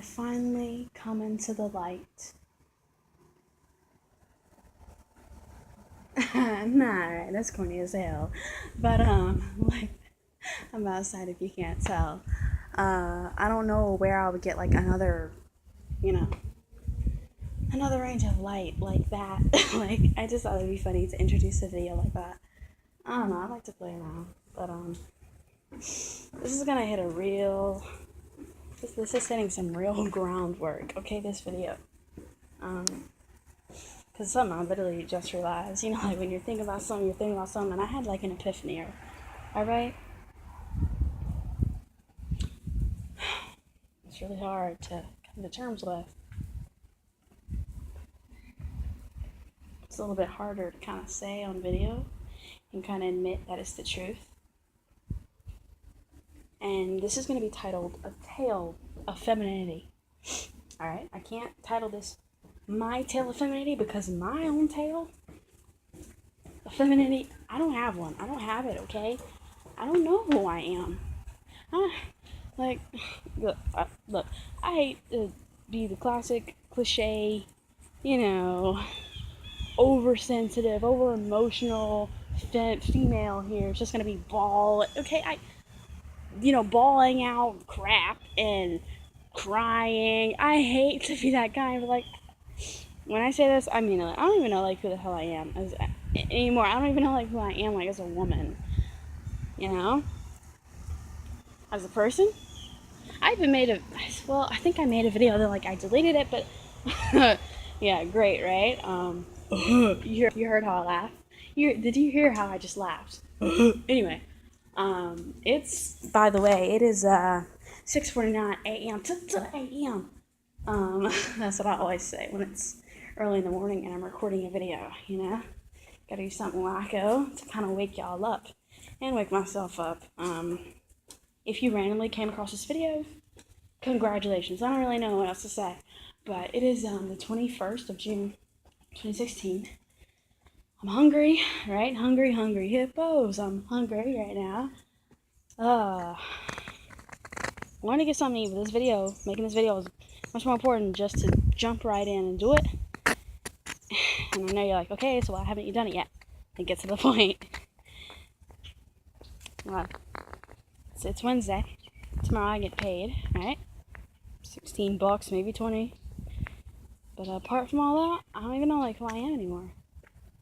finally come into the light. Nah, right, that's corny as hell. But like I'm outside if you can't tell. I don't know where I would get like another, you know, another range of light like that. Like I just thought it'd be funny to introduce a video like that. I don't know, I like to play around. But this is gonna hit a real this is hitting some real groundwork, okay, this video. Because something I literally just realized, like when you're thinking about something, and I had like an epiphany, alright? It's really hard to come to terms with. It's a little bit harder to kind of say on video and kind of admit that it's the truth. And this is going to be titled A Tale of Femininity. Alright, I can't title this My Tale of Femininity because my own tale of femininity, I don't have one. I don't have it, okay? I don't know who I am. Look, I hate to be the classic cliche, oversensitive, over-emotional female here. It's just going to be okay? Bawling out crap and crying. I hate to be that guy, but like, when I say this, I mean it. I don't even know like who the hell I am anymore. I don't even know like who I am like as a woman, as a person. I think I made a video that like I deleted it, but yeah, great, right? You heard how I laughed? Did you hear how I just laughed? Anyway, by the way, it is 6:49 a.m. a.m. That's what I always say when it's early in the morning and I'm recording a video, Gotta do something wacko to kind of wake y'all up and wake myself up. If you randomly came across this video, congratulations. I don't really know what else to say, but it is the 21st of June, 2016. I'm hungry, right? Hungry hippos. I'm hungry right now. I want to get something to eat, but making this video is much more important just to jump right in and do it. And I know you're like, okay, so why haven't you done it yet? And get to the point. Well, it's Wednesday. Tomorrow I get paid, right? $16, maybe 20. But apart from all that, I don't even know like who I am anymore.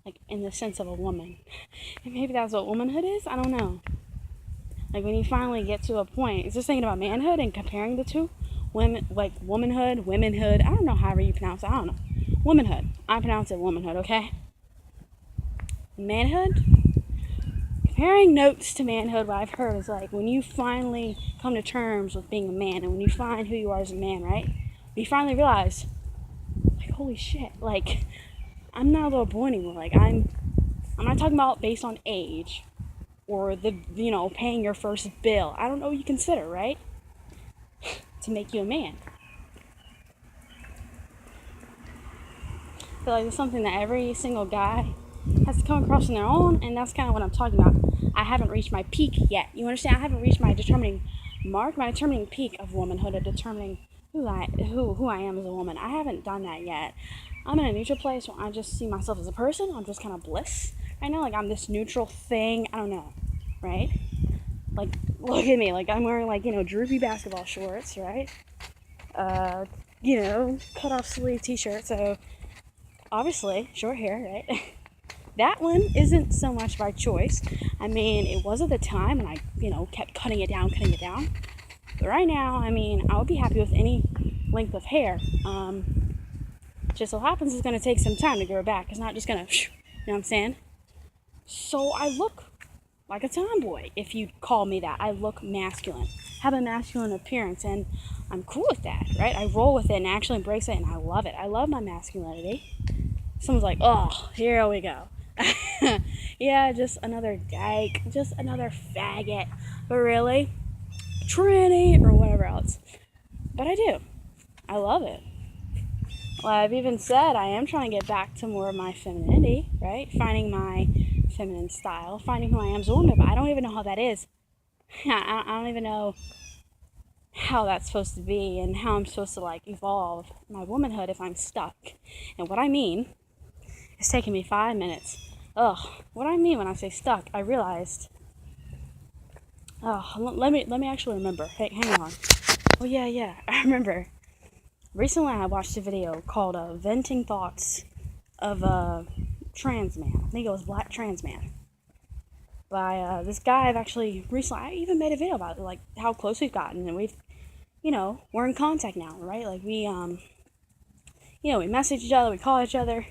Like in the sense of a woman. And maybe that's what womanhood is? I don't know. Like when you finally get to a point, it's just thinking about manhood and comparing the two. Women, like womanhood, womenhood, I don't know however you pronounce it, I don't know. Womanhood. I pronounce it womanhood, okay? Manhood? Comparing notes to manhood, what I've heard is like when you finally come to terms with being a man and when you find who you are as a man, right? You finally realize, like, holy shit, like, I'm not a little boy anymore. Like, I'm not talking about based on age or paying your first bill. I don't know what you consider, right? To make you a man. I feel like it's something that every single guy has to come across on their own, and that's kind of what I'm talking about. I haven't reached my peak yet. You understand? I haven't reached my determining peak of womanhood, or determining who I am as a woman. I haven't done that yet. I'm in a neutral place where I just see myself as a person. I'm just kind of bliss right now. Like I'm this neutral thing. I don't know, right? Like look at me. Like I'm wearing like droopy basketball shorts, right? Cut off sleeve t-shirt. So obviously short hair, right? That one isn't so much by choice. I mean, it was at the time, and I, kept cutting it down. But right now, I mean, I would be happy with any length of hair. Just so happens it's going to take some time to grow back. It's not just going to, you know what I'm saying? So I look like a tomboy, if you call me that. I look masculine, have a masculine appearance, and I'm cool with that, right? I roll with it and actually embrace it, and I love it. I love my masculinity. Someone's like, oh, here we go. Yeah, just another dyke, just another faggot. But really, tranny or whatever else. But I do. I love it. Well, I've even said I am trying to get back to more of my femininity, right? Finding my feminine style, finding who I am as a woman, but I don't even know how that is. I don't even know how that's supposed to be and how I'm supposed to like evolve my womanhood if I'm stuck. And what I mean, it's taking me 5 minutes. What I mean when I say stuck, I realized. Let me actually remember. Hey, hang on. Oh yeah, I remember. Recently, I watched a video called "Venting Thoughts of a Trans Man." I think it was Black Trans Man by this guy. I've actually recently. I even made a video about it, like how close we've gotten, and we're in contact now, right? Like we message each other, we call each other,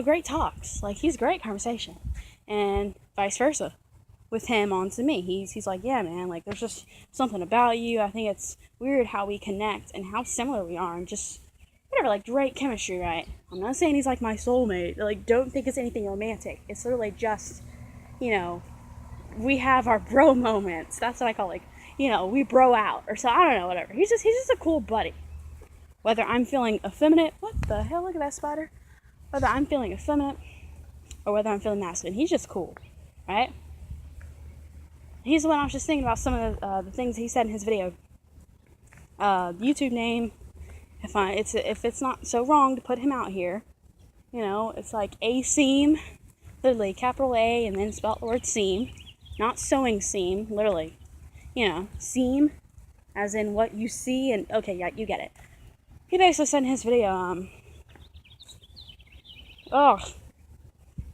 great talks. Like he's great conversation, and vice versa with him onto me. He's like, yeah, man, like there's just something about you. I think it's weird how we connect and how similar we are, and just whatever, like great chemistry, right? I'm not saying he's like my soulmate. Like, don't think it's anything romantic. It's literally just, we have our bro moments. That's what I call, like, we bro out or so. I don't know, whatever. He's just a cool buddy. Whether I'm feeling effeminate, what the hell? Look at that spider. Whether I'm feeling effeminate or whether I'm feeling masculine, he's just cool, right? He's the one I was just thinking about some of the things he said in his video. YouTube name, if it's not so wrong to put him out here, it's like A-seam, literally capital A and then spell the word seam, not sewing seam, literally, seam, as in what you see, and okay, yeah, you get it. He basically said in his video,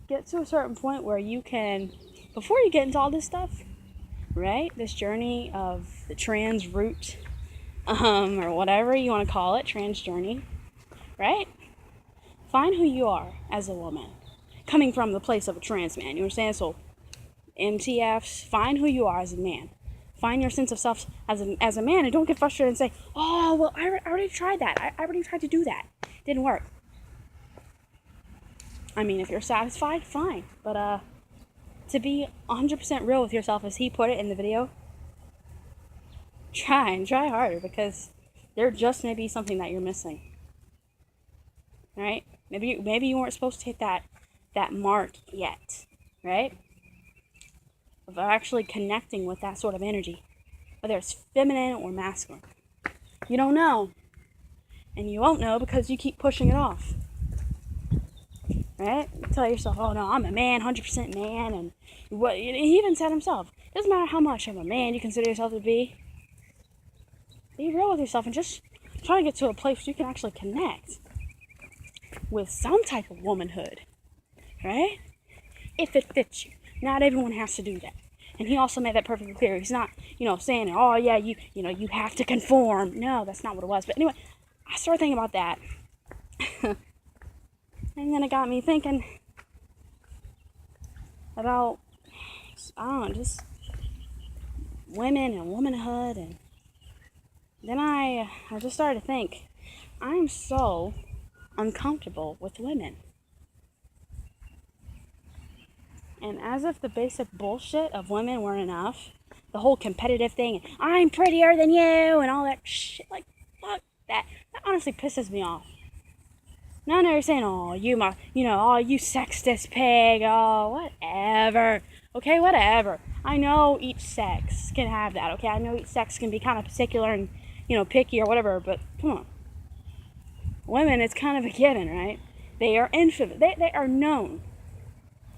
get to a certain point where you can, before you get into all this stuff, right, this journey of the trans route, or whatever you want to call it, trans journey, right? Find who you are as a woman, coming from the place of a trans man, you understand? So, MTFs, find who you are as a man. Find your sense of self as a man, and don't get frustrated and say, oh, well, I already tried that. I already tried to do that. Didn't work. I mean, if you're satisfied, fine. But, to be 100% real with yourself, as he put it in the video, try harder, because there just may be something that you're missing. Right? Maybe you weren't supposed to hit that mark yet, right? Of actually connecting with that sort of energy, whether it's feminine or masculine. You don't know, and you won't know because you keep pushing it off. Right? You tell yourself, oh no, I'm a man, 100% man, and what he even said himself, doesn't matter how much of a man you consider yourself to be real with yourself and just try to get to a place where you can actually connect with some type of womanhood, right? If it fits you. Not everyone has to do that. And he also made that perfectly clear. He's not, saying, oh yeah, you have to conform. No, that's not what it was. But anyway, I started thinking about that. And then it got me thinking about, I don't know, just women and womanhood. And then I just started to think, I'm so uncomfortable with women. And as if the basic bullshit of women weren't enough, the whole competitive thing, I'm prettier than you, and all that shit, like, fuck that. That honestly pisses me off. Now they're saying, oh, you sexist pig, oh, whatever. Okay, whatever. I know each sex can have that, okay? I know each sex can be kind of particular and, picky or whatever, but come on. Women, it's kind of a given, right? They are infamous. They are known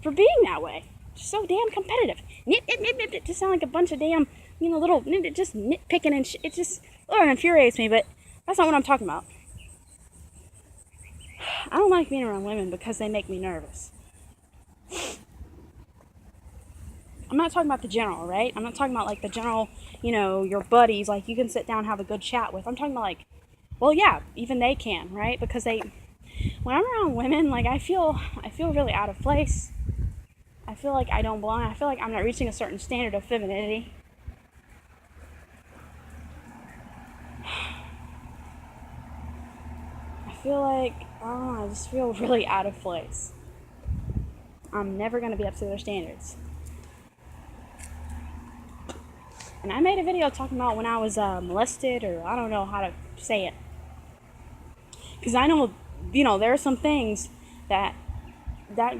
for being that way. So damn competitive. Nit. Just sound like a bunch of damn, little, just nitpicking and shit. It just, infuriates me, but that's not what I'm talking about. I don't like being around women because they make me nervous. I'm not talking about the general, right? I'm not talking about, like, the general, your buddies, like, you can sit down and have a good chat with. I'm talking about, like, well, yeah, even they can, right? Because when I'm around women, like, I feel really out of place. I feel like I don't belong. I feel like I'm not reaching a certain standard of femininity. I feel like, I just feel really out of place. I'm never going to be up to their standards. And I made a video talking about when I was molested, or I don't know how to say it. Because I know, there are some things that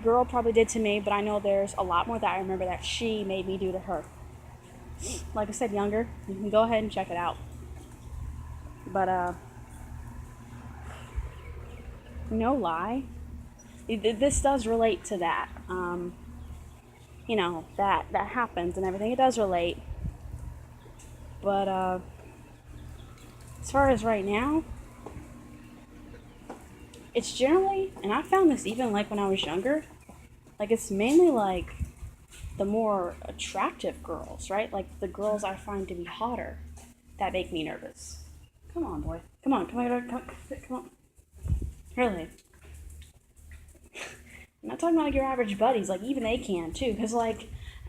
girl probably did to me, but I know there's a lot more that I remember that she made me do to her. Like I said, younger, you can go ahead and check it out. But no lie, this does relate to that. That happens and everything. It does relate. But as far as right now, it's generally, and I found this even like when I was younger, like it's mainly like the more attractive girls, right? Like the girls I find to be hotter that make me nervous. Come on, boy. Come on. Come on. Really. I'm not talking about like your average buddies. Like even they can too. Because like,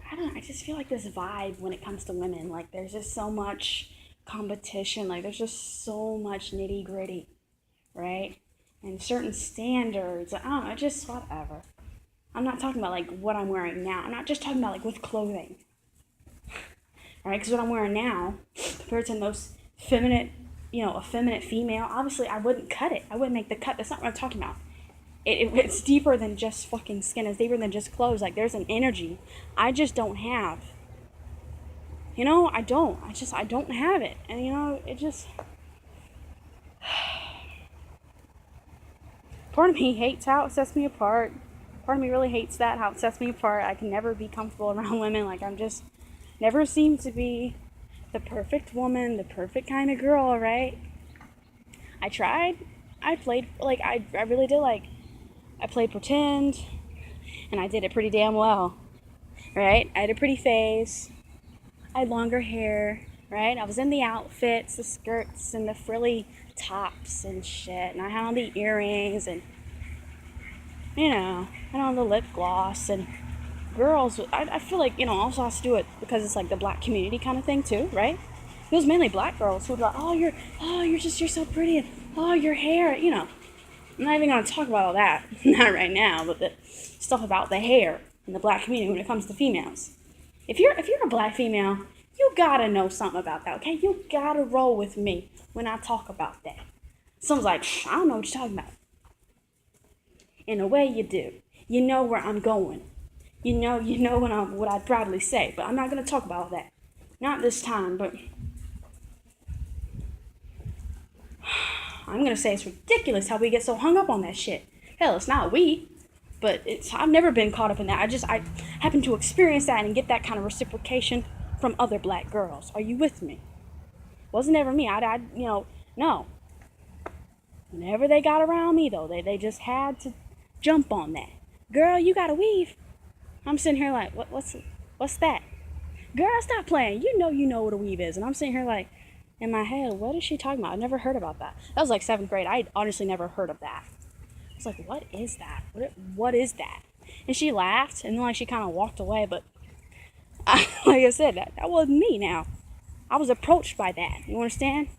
I don't know. I just feel like this vibe when it comes to women. Like there's just so much competition. Like there's just so much nitty gritty, right? And certain standards. I don't know. Just whatever. I'm not talking about like what I'm wearing now. I'm not just talking about like with clothing. Right? Because what I'm wearing now, compared to most feminine, a feminine female, obviously I wouldn't cut it. I wouldn't make the cut. That's not what I'm talking about. It's deeper than just fucking skin. It's deeper than just clothes. Like there's an energy I just don't have. I don't. I don't have it. And it just... Part of me hates how it sets me apart. Part of me really hates that, how it sets me apart. I can never be comfortable around women. Like I'm just... Never seem to be the perfect woman, the perfect kind of girl, right? I tried. I played, like, I really did, like, I played pretend, and I did it pretty damn well, right? I had a pretty face. I had longer hair, right? I was in the outfits, the skirts, and the frilly tops and shit, and I had on the earrings, and, I had on the lip gloss, and girls, I feel like, also has to do it because it's like the black community kind of thing too, right? It was mainly black girls who would be like, you're so pretty, and oh, your hair, I'm not even going to talk about all that, not right now, but the stuff about the hair in the black community when it comes to females. If you're a black female, you gotta know something about that, okay? You gotta roll with me when I talk about that. Someone's like, I don't know what you're talking about. In a way you do. You know where I'm going. You know what I'd proudly say, but I'm not going to talk about all that. Not this time, but I'm going to say it's ridiculous how we get so hung up on that shit. Hell, it's not we, but I've never been caught up in that. I happen to experience that and get that kind of reciprocation from other black girls. Are you with me? Wasn't ever me. No. Whenever they got around me, though, they just had to jump on that. Girl, you got to weave. I'm sitting here like, what's that? Girl, stop playing. You know what a weave is. And I'm sitting here like, in my head, what is she talking about? I've never heard about that. That was like 7th grade. I honestly never heard of that. I was like, what is that? What is that? And she laughed, and then like she kind of walked away. But like I said, that wasn't me now. I was approached by that. You understand?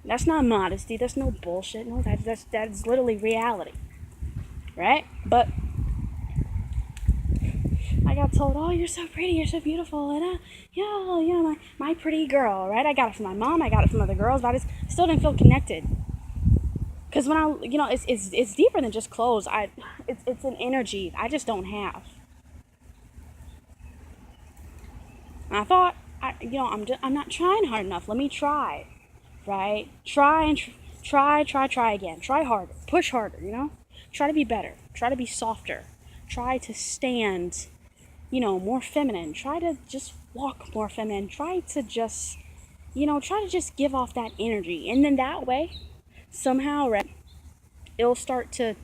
That's not modesty. That's no bullshit. No, that's literally reality. Right? But I got told, oh, you're so pretty, you're so beautiful, and my pretty girl, right? I got it from my mom, I got it from other girls, but I still didn't feel connected. Because when it's deeper than just clothes. It's an energy I just don't have. And I thought, I'm not trying hard enough. Let me try, right? Try again. Try harder, push harder. Try to be better. Try to be softer. Try to stand, more feminine. Try to just walk more feminine. Try to just give off that energy. And then that way, somehow, right, it'll start to,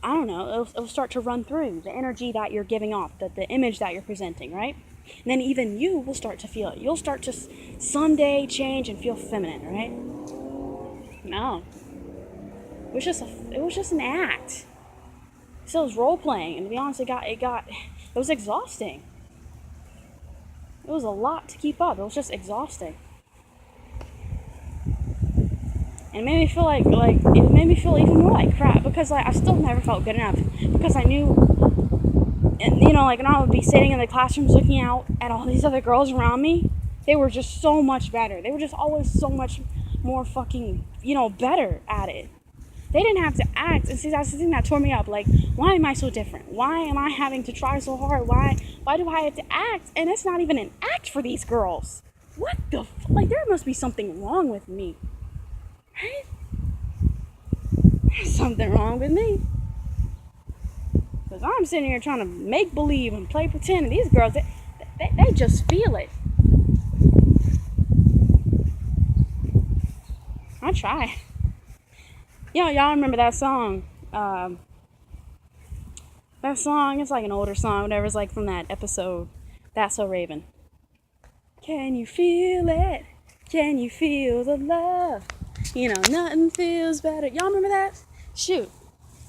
I don't know, it'll start to run through the energy that you're giving off, the image that you're presenting, right? And then even you will start to feel it. You'll start to someday change and feel feminine, right? No. It was just an act. So it was role playing, and to be honest, it was exhausting. It was a lot to keep up. It was just exhausting. And it made me feel like it made me feel even more like crap, because I still never felt good enough, because I knew, and and I would be sitting in the classrooms looking out at all these other girls around me. They were just so much better. They were just always so much more fucking, better at it. They didn't have to act. And see, that's the thing that tore me up. Like, why am I so different? Why am I having to try so hard? Why do I have to act? And it's not even an act for these girls. What the like, there must be something wrong with me. Right? There's something wrong with me. Because I'm sitting here trying to make believe and play pretend, and these girls, they just feel it. I try. Y'all remember that song? That song, it's like an older song, whatever. It's like from that episode, That's So Raven. Can you feel it? Can you feel the love? Nothing feels better. Y'all remember that? Shoot.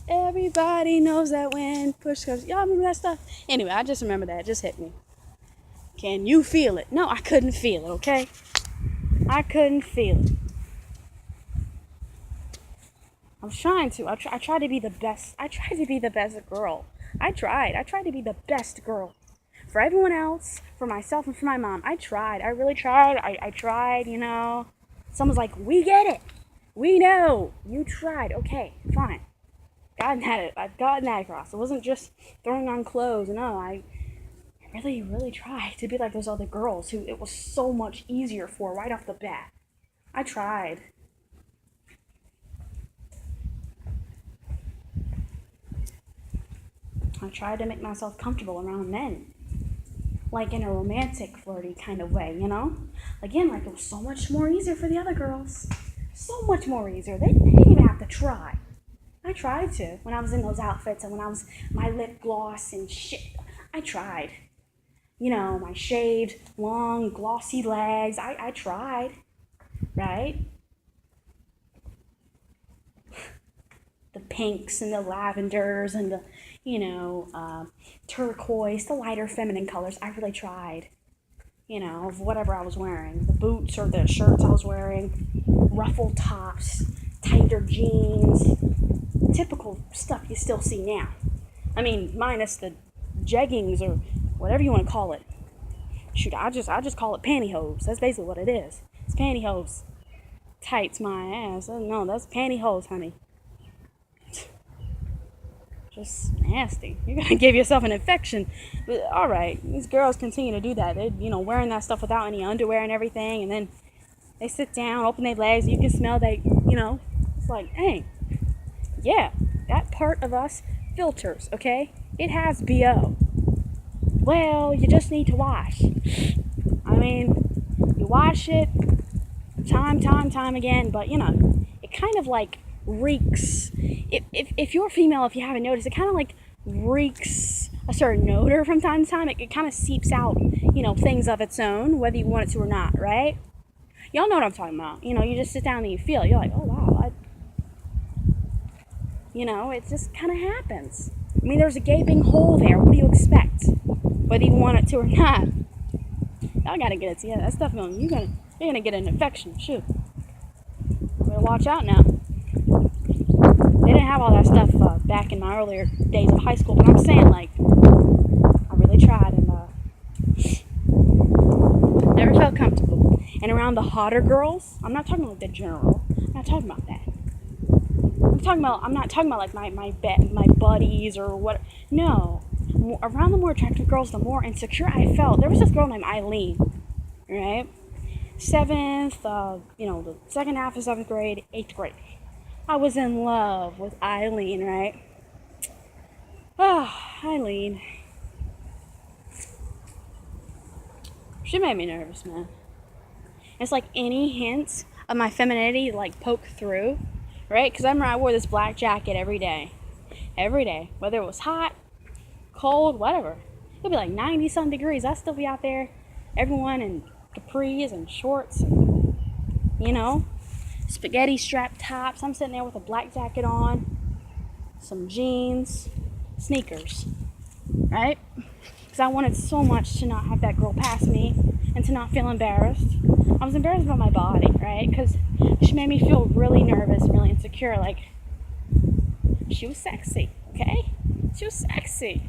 Everybody knows that when push comes. Y'all remember that stuff? Anyway, I just remember that. It just hit me. Can you feel it? No, I couldn't feel it, okay? I couldn't feel it. I was trying to. I tried to be the best. I tried to be the best girl. I tried to be the best girl. For everyone else, for myself, and for my mom. I tried. I really tried. I tried, Someone's like, we get it. We know. You tried. Okay, fine. I've gotten that across. It wasn't just throwing on clothes. No, I really, really tried to be like those other girls who it was so much easier for right off the bat. I tried. I tried to make myself comfortable around men. Like in a romantic, flirty kind of way, Again, like it was so much more easier for the other girls. So much more easier. They didn't even have to try. I tried to. When I was in those outfits and when I was my lip gloss and shit, I tried. My shaved, long, glossy legs. I tried. Right? The pinks and the lavenders and the, turquoise, the lighter feminine colors. I really tried. Of whatever I was wearing. The boots or the shirts I was wearing. Ruffled tops, tighter jeans. Typical stuff you still see now. I mean, minus the jeggings or whatever you want to call it. Shoot, I just call it pantyhose. That's basically what it is. It's pantyhose. Tights my ass. No, that's pantyhose, honey. Just nasty. You're gonna give yourself an infection. But all right, these girls continue to do that. They're wearing that stuff without any underwear and everything, and then they sit down, open their legs, you can smell they. It's like, hey, yeah, that part of us filters. Okay, it has BO. Well, you just need to wash. I mean, you wash it time again, but it kind of like reeks. If you're female, if you haven't noticed, it kind of like reeks a certain odor from time to time. It kind of seeps out, things of its own, whether you want it to or not, right? Y'all know what I'm talking about. You just sit down and you feel it. You're like, oh wow, it just kind of happens. I mean, there's a gaping hole there. What do you expect? Whether you want it to or not. Y'all gotta get it together. That stuff you're gonna get an infection. Shoot. Better watch out now. They didn't have all that stuff back in my earlier days of high school, but I'm saying, like, I really tried and never felt comfortable. And around the hotter girls, I'm not talking about the general. I'm not talking about that. I'm not talking about like my buddies or what. No, around the more attractive girls, the more insecure I felt. There was this girl named Eileen, right? The second half of 7th grade, 8th grade. I was in love with Eileen, right? Oh, Eileen. She made me nervous, man. It's like any hints of my femininity like poke through, right? Because I remember I wore this black jacket every day, whether it was hot, cold, whatever. It'd be like 90-some degrees. I'd still be out there, everyone in capris and shorts, and, spaghetti strap tops. I'm sitting there with a black jacket on, some jeans, sneakers, right? Because I wanted so much to not have that girl pass me and to not feel embarrassed. I was embarrassed about my body, right? Because she made me feel really nervous, really insecure. Like, she was sexy, okay? She was sexy.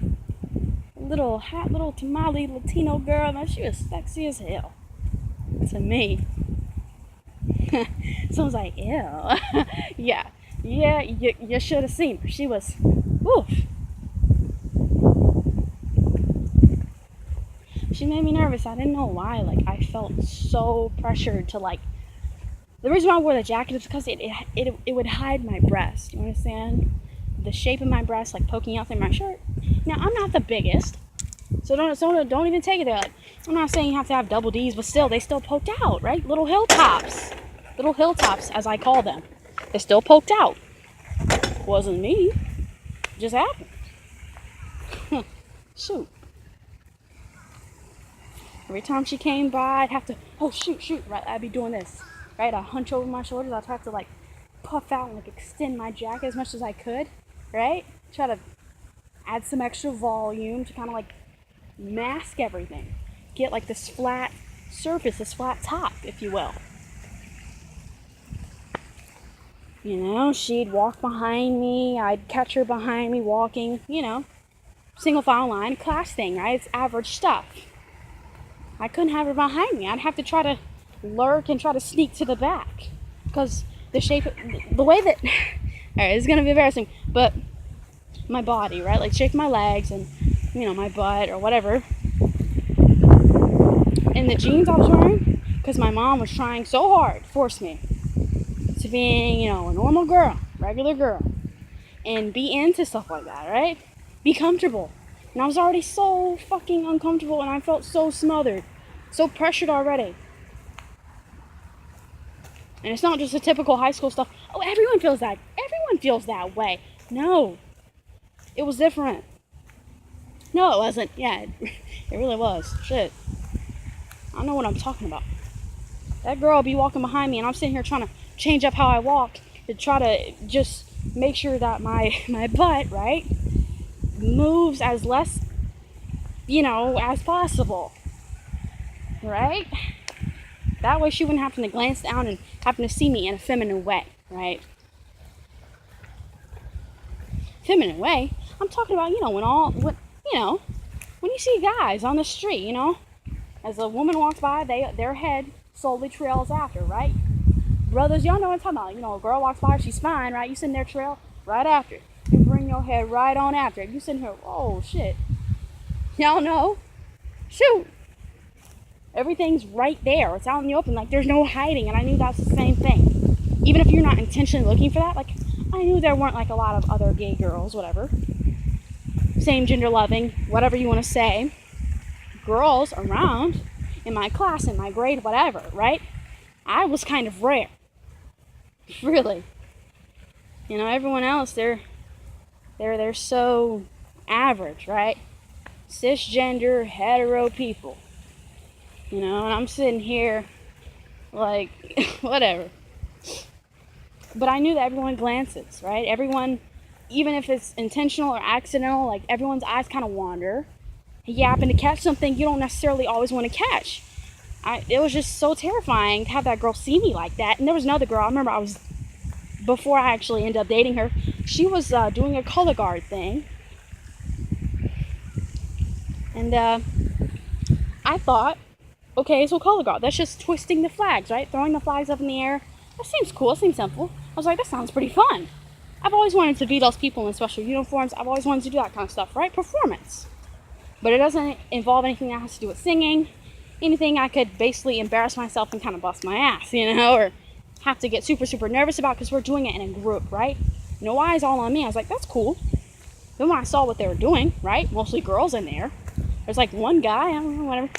Hot little tamale Latino girl. Man, she was sexy as hell to me. Someone's like, ew. yeah, you should have seen her. She was, oof. She made me nervous. I didn't know why. Like, I felt so pressured to, like, The reason why I wore the jacket is because it would hide my breast. You understand? The shape of my breast, like poking out through my shirt. Now, I'm not the biggest, so don't even take it there. Like, I'm not saying you have to have double D's, but still, they still poked out, right? Little hilltops, as I call them. They still poked out. Wasn't me. It just happened. Shoot. Every time she came by, I'd have to, oh shoot, right? I'd be doing this, right? I'd hunch over my shoulders. I'd have to like puff out and like extend my jacket as much as I could, right? Try to add some extra volume to kind of like mask everything. Get like this flat surface, this flat top, if you will. You know, she'd walk behind me. I'd catch her behind me walking, you know, single file line, class thing, right? It's average stuff. I couldn't have her behind me. I'd have to try to lurk and try to sneak to the back because the way that, all right, it's going to be embarrassing, but my body, right? Like shape my legs and, you know, my butt or whatever. And the jeans I was wearing, because my mom was trying so hard to force me to being, you know, a normal girl, regular girl, and be into stuff like that, right? Be comfortable. And I was already so fucking uncomfortable and I felt so smothered, so pressured already. And it's not just the typical high school stuff. Oh, everyone feels that. Everyone feels that way. No. It was different. No, it wasn't. Yeah, it really was. Shit. I don't know what I'm talking about. That girl be walking behind me and I'm sitting here trying to change up how I walk to try to just make sure that my butt, right, moves as less, you know, as possible, right? That way she wouldn't happen to glance down and happen to see me in a feminine way, right? Feminine way? I'm talking about, you know, when you see guys on the street, you know, as a woman walks by, their head slowly trails after, right? Brothers, y'all know what I'm talking about. You know, a girl walks by, she's fine, right? You sitting there trail right after. You bring your head right on after. You sitting here, oh shit. Y'all know? Shoot. Everything's right there. It's out in the open. Like there's no hiding. And I knew that's the same thing. Even if you're not intentionally looking for that, like I knew there weren't like a lot of other gay girls, whatever. Same gender loving, whatever you want to say. Girls around in my class, in my grade, whatever, right? I was kind of rare. Really. You know, everyone else, they're so average, right? Cisgender, hetero people. You know, and I'm sitting here like, whatever. But I knew that everyone glances, right? Everyone, even if it's intentional or accidental, like everyone's eyes kind of wander. You happen to catch something you don't necessarily always want to catch. It was just so terrifying to have that girl see me like that. And there was another girl, I remember before I actually ended up dating her, she was doing a color guard thing. And I thought, okay, so color guard, that's just twisting the flags, right? Throwing the flags up in the air. That seems cool, it seems simple. I was like, that sounds pretty fun. I've always wanted to be those people in special uniforms. I've always wanted to do that kind of stuff, right? Performance. But it doesn't involve anything that has to do with singing. Anything I could basically embarrass myself and kind of bust my ass, you know, or have to get super, super nervous about because we're doing it in a group, right? No eyes all on me. I was like, that's cool. Then when I saw what they were doing, right, mostly girls in there, there's like one guy, I don't know, whatever,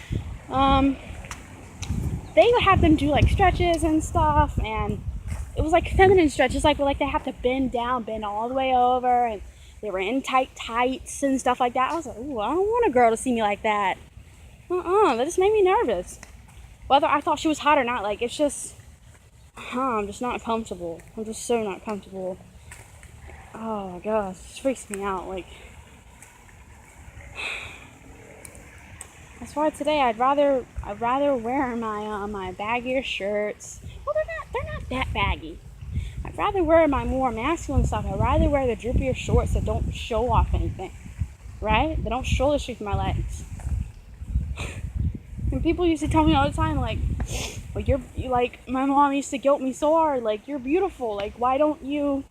they would have them do like stretches and stuff, and it was like feminine stretches, like they have to bend down, bend all the way over, and they were in tight tights and stuff like that. I was like, ooh, I don't want a girl to see me like that. That just made me nervous. Whether I thought she was hot or not, like, it's just, I'm just not comfortable. I'm just so not comfortable. Oh my gosh, it freaks me out. Like, that's why today I'd rather wear my my baggier shirts. Well, they're not that baggy. I'd rather wear my more masculine stuff. I'd rather wear the drippier shorts that don't show off anything, right? They don't show the shape of my legs. And people used to tell me all the time, like, well, you like, my mom used to guilt me so hard, like, you're beautiful, like, why don't you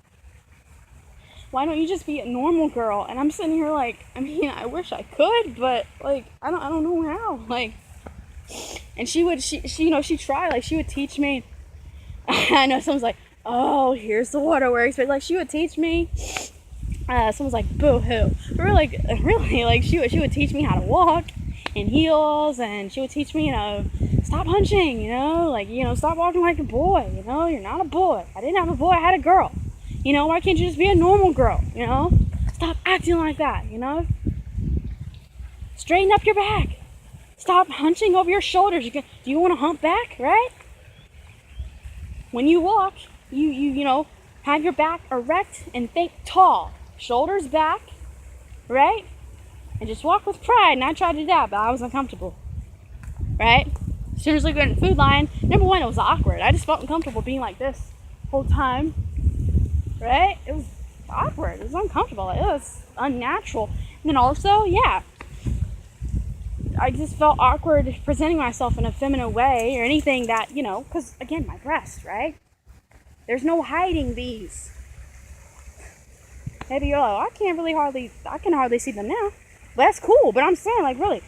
just be a normal girl? And I'm sitting here like, I mean, I wish I could, but like, I don't know how, like. And she you know, she tried, like, she would teach me I know someone's like, oh, here's the waterworks, but like she would teach me. Someone's like, boo-hoo. Really, like she would teach me how to walk in heels, and she would teach me, stop hunching, like, stop walking like a boy, you're not a boy. I didn't have a boy, I had a girl. Why can't you just be a normal girl, Stop acting like that, Straighten up your back. Stop hunching over your shoulders. Do you want to hump back, right? When you walk, you have your back erect and think tall. Shoulders back, right? And just walk with pride. And I tried to do that, but I was uncomfortable, right? As soon as we got in the food line, number one, it was awkward. I just felt uncomfortable being like this the whole time, right? It was awkward. It was uncomfortable. It was unnatural. And then also, yeah, I just felt awkward presenting myself in a feminine way or anything that, because, again, my breasts, right? There's no hiding these. Maybe you're like, I can hardly see them now. But that's cool. But I'm saying, like, really,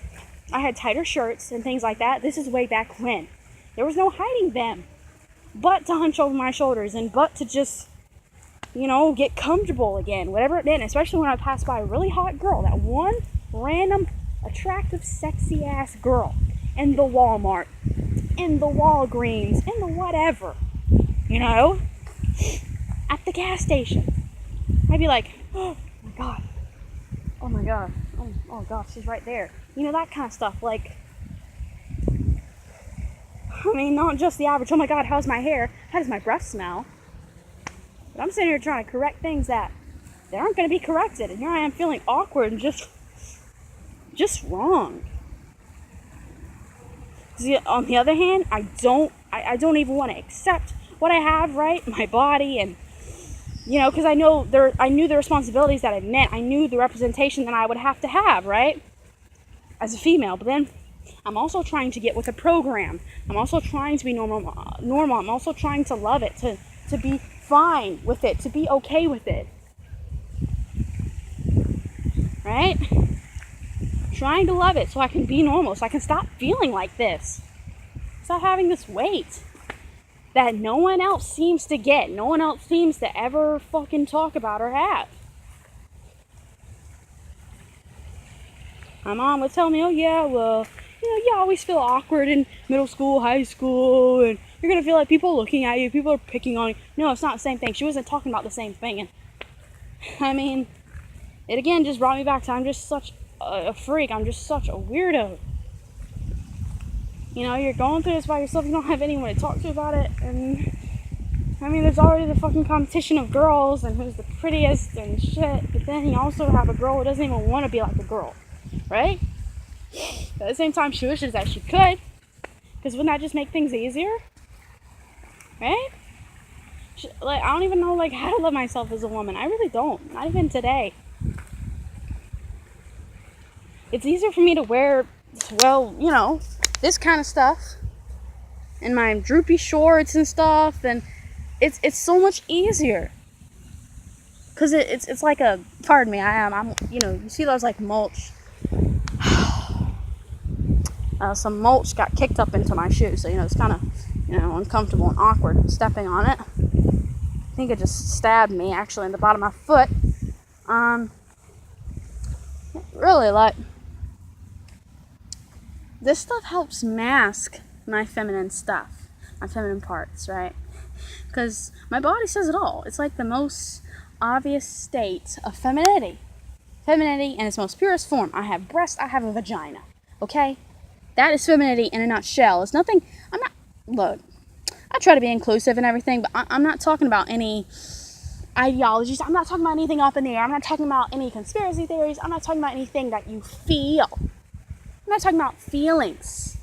I had tighter shirts and things like that. This is way back when. There was no hiding them. But to hunch over my shoulders and but to just, get comfortable again. Whatever it did. Especially when I passed by a really hot girl. That one random, attractive, sexy-ass girl in the Walmart, in the Walgreens, in the whatever. At the gas station. I'd be like, oh my god, oh god, she's right there. That kind of stuff. Like, not just the average, oh my god, how's my hair? How does my breath smell? But I'm sitting here trying to correct things that aren't going to be corrected. And here I am feeling awkward and just wrong. See, on the other hand, I don't even want to accept what I have, right? My body, and because I knew the responsibilities that it meant. I knew the representation that I would have to have, right? As a female. But then I'm also trying to get with the program. I'm also trying to be normal. I'm also trying to love it, to be fine with it, to be okay with it. Right? Trying to love it so I can be normal, so I can stop feeling like this. Stop having this weight that no one else seems to get. No one else seems to ever fucking talk about or have. My mom would tell me, oh yeah, well, you always feel awkward in middle school, high school, and you're going to feel like people are looking at you, people are picking on you. No, it's not the same thing. She wasn't talking about the same thing. And it again just brought me back to I'm just such a freak. I'm just such a weirdo. You're going through this by yourself. You don't have anyone to talk to about it. And there's already the fucking competition of girls and who's the prettiest and shit. But then you also have a girl who doesn't even want to be like a girl, right? But at the same time, she wishes that she could, because wouldn't that just make things easier, right? I don't even know how to love myself as a woman. I really don't. Not even today. It's easier for me to wear, this kind of stuff and my droopy shorts and stuff, and it's so much easier because it's like a, pardon me, I'm you see those like mulch, some mulch got kicked up into my shoe, so it's kind of uncomfortable and awkward stepping on it. I think it just stabbed me actually in the bottom of my foot. Really, like, this stuff helps mask my feminine stuff, my feminine parts, right? Because my body says it all. It's like the most obvious state of femininity. Femininity in its most purest form. I have breasts, I have a vagina. Okay? That is femininity in a nutshell. It's nothing, look, I try to be inclusive and everything, but I'm not talking about any ideologies. I'm not talking about anything up in the air. I'm not talking about any conspiracy theories. I'm not talking about anything that you feel. I'm not talking about feelings.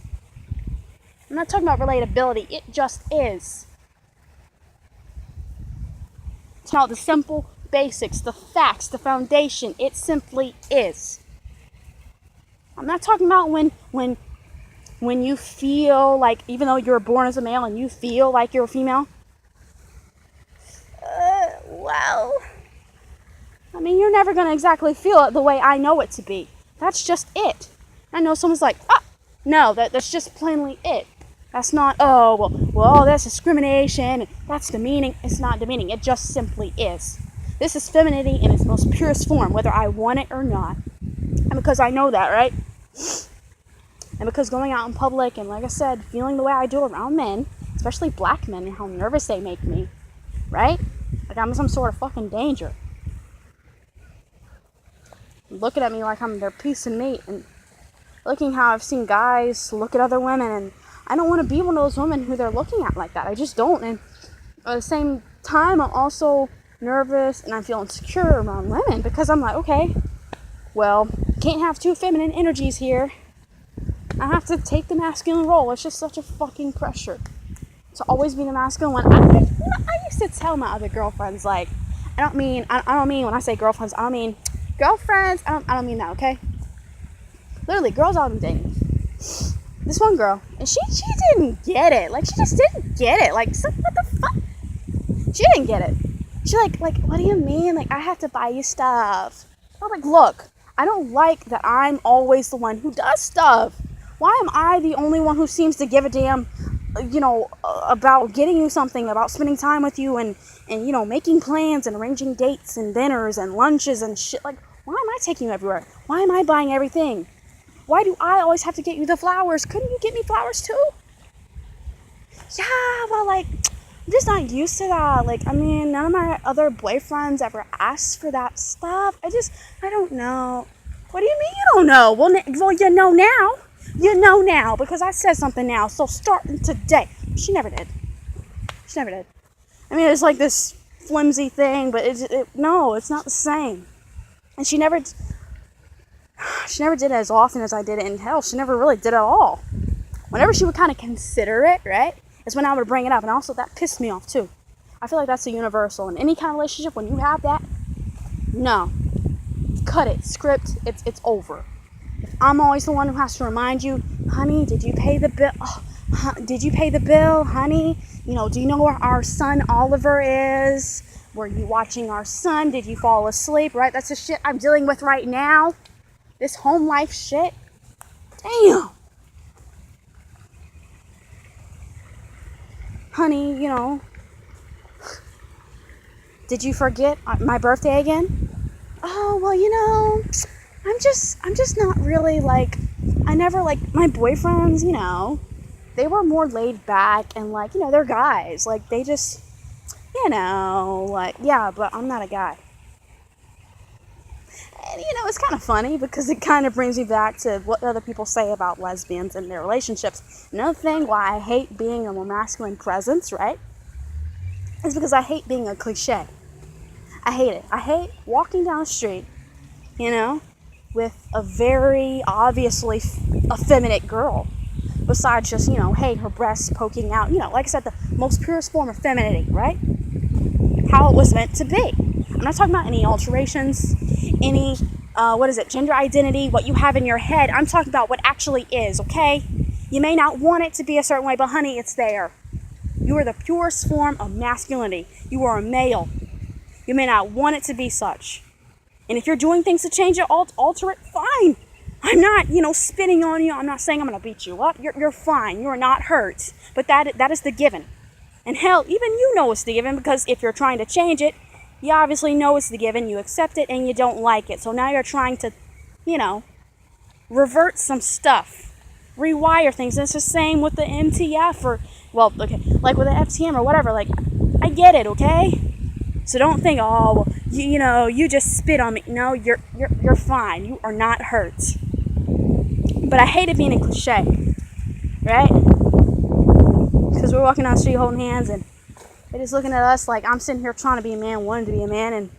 I'm not talking about relatability. It just is. It's about the simple basics, the facts, the foundation. It simply is. I'm not talking about when you feel like, even though you're born as a male and you feel like you're a female. You're never going to exactly feel it the way I know it to be. That's just it. I know someone's like, no, that's just plainly it. That's not, oh, well, that's discrimination. That's demeaning. It's not demeaning. It just simply is. This is femininity in its most purest form, whether I want it or not. And because I know that, right? And because going out in public and, like I said, feeling the way I do around men, especially black men, and how nervous they make me, right? Like I'm some sort of fucking danger. Looking at me like I'm their piece of meat, and looking how I've seen guys look at other women, and I don't want to be one of those women who they're looking at like that. I just don't. And at the same time, I'm also nervous and I feel insecure around women because I'm like, okay, well, can't have two feminine energies here. I have to take the masculine role. It's just such a fucking pressure to always be the masculine one. I used to tell my other girlfriends, like, I don't mean when I say girlfriends, I don't mean girlfriends. I don't mean that, okay? Literally, girls I've been dating. This one girl, and she didn't get it. Like, she just didn't get it. Like, what the fuck? She didn't get it. She like, what do you mean? Like, I have to buy you stuff. I was like, look, I don't like that I'm always the one who does stuff. Why am I the only one who seems to give a damn, about getting you something, about spending time with you, and making plans and arranging dates and dinners and lunches and shit? Like, why am I taking you everywhere? Why am I buying everything? Why do I always have to get you the flowers? Couldn't you get me flowers too? Yeah, well, like, I'm just not used to that. Like, I mean, none of my other boyfriends ever asked for that stuff. I don't know. What do you mean you don't know? Well, you know now. You know now because I said something now. So starting today. She never did. I mean, it's like this flimsy thing, but no, it's not the same. And she never did it as often as I did it, and hell, she never really did it at all. Whenever she would kind of consider it, right, is when I would bring it up, and also that pissed me off too. I feel like that's a universal in any kind of relationship. When you have that, no, cut it, script, it's over. If I'm always the one who has to remind you, honey, did you pay the bill? Oh, did you pay the bill, honey? Do you know where our son Oliver is? Were you watching our son? Did you fall asleep? Right, that's the shit I'm dealing with right now. This home life shit. Damn. Honey, did you forget my birthday again? Oh, well, I'm just not really like, I never like my boyfriends, they were more laid back and like, they're guys. Like they just, like, yeah, but I'm not a guy. And, it's kind of funny because it kind of brings me back to what other people say about lesbians and their relationships. Another thing why I hate being a more masculine presence, right, is because I hate being a cliche. I hate it. I hate walking down the street, with a very obviously effeminate girl. Besides just, hey, her breasts poking out. Like I said, the most purest form of femininity, right? How it was meant to be. I'm not talking about any alterations, any, gender identity, what you have in your head. I'm talking about what actually is, okay? You may not want it to be a certain way, but honey, it's there. You are the purest form of masculinity. You are a male. You may not want it to be such. And if you're doing things to change it, alter it, fine. I'm not, spitting on you. I'm not saying I'm going to beat you up. You're fine. You're not hurt. But that is the given. And hell, even you know it's the given, because if you're trying to change it, you obviously know it's the given, you accept it, and you don't like it. So now you're trying to, revert some stuff, rewire things. And it's the same with the MTF like with the FTM or whatever. Like, I get it, okay? So don't think, oh, well, you just spit on me. No, you're fine. You are not hurt. But I hated being a cliche, right? Because we're walking down the street holding hands and they're just looking at us like I'm sitting here trying to be a man, wanting to be a man, and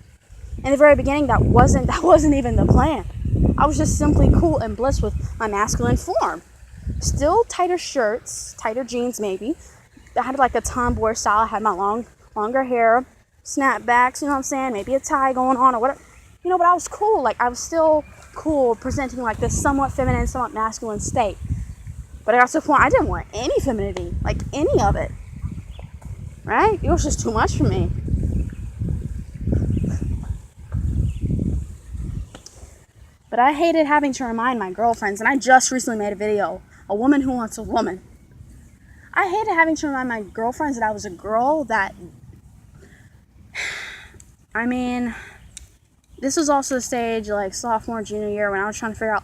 in the very beginning that wasn't even the plan. I was just simply cool and blissed with my masculine form. Still tighter shirts, tighter jeans maybe. I had like a tomboy style. I had my longer hair, snapbacks, what I'm saying? Maybe a tie going on or whatever. But I was cool. Like I was still cool, presenting like this somewhat feminine, somewhat masculine state. But I got to the point I didn't want any femininity, like any of it. Right? It was just too much for me. But I hated having to remind my girlfriends, and I just recently made a video, a woman who wants a woman. I hated having to remind my girlfriends that I was a girl. That, I mean, this was also the stage like sophomore, junior year when I was trying to figure out,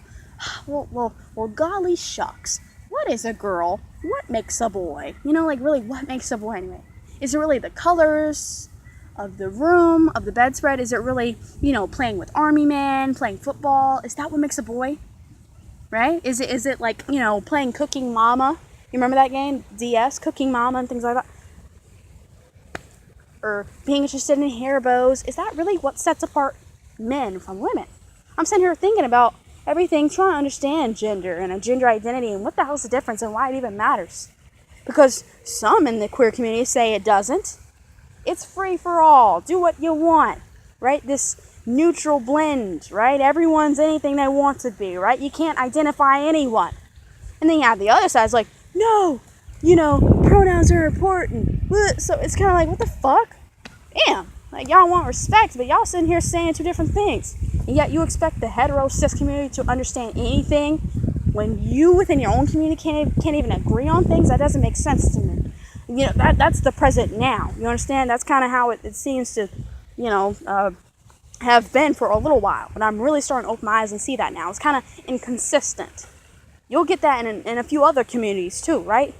well, golly shucks, what is a girl? What makes a boy? You know, like really, what makes a boy anyway? Is it really the colors of the room, of the bedspread? Is it really, playing with army men, playing football? Is that what makes a boy? Right? Is it like, playing Cooking Mama? You remember that game? DS, Cooking Mama and things like that? Or being interested in hair bows? Is that really what sets apart men from women? I'm sitting here thinking about everything, trying to understand gender and a gender identity and what the hell's the difference and why it even matters. Because some in the queer community say it doesn't. It's free for all. Do what you want, right? This neutral blend, right? Everyone's anything they want to be, right? You can't identify anyone. And then you have the other side, it's like, no, pronouns are important. So it's kind of like, what the fuck? Damn, like y'all want respect, but y'all sitting here saying two different things. And yet you expect the hetero cis community to understand anything when you within your own community can't even agree on things. That doesn't make sense to me. That's the present now. You understand? That's kind of how it seems to, have been for a little while. But I'm really starting to open my eyes and see that now. It's kind of inconsistent. You'll get that in a few other communities too, right?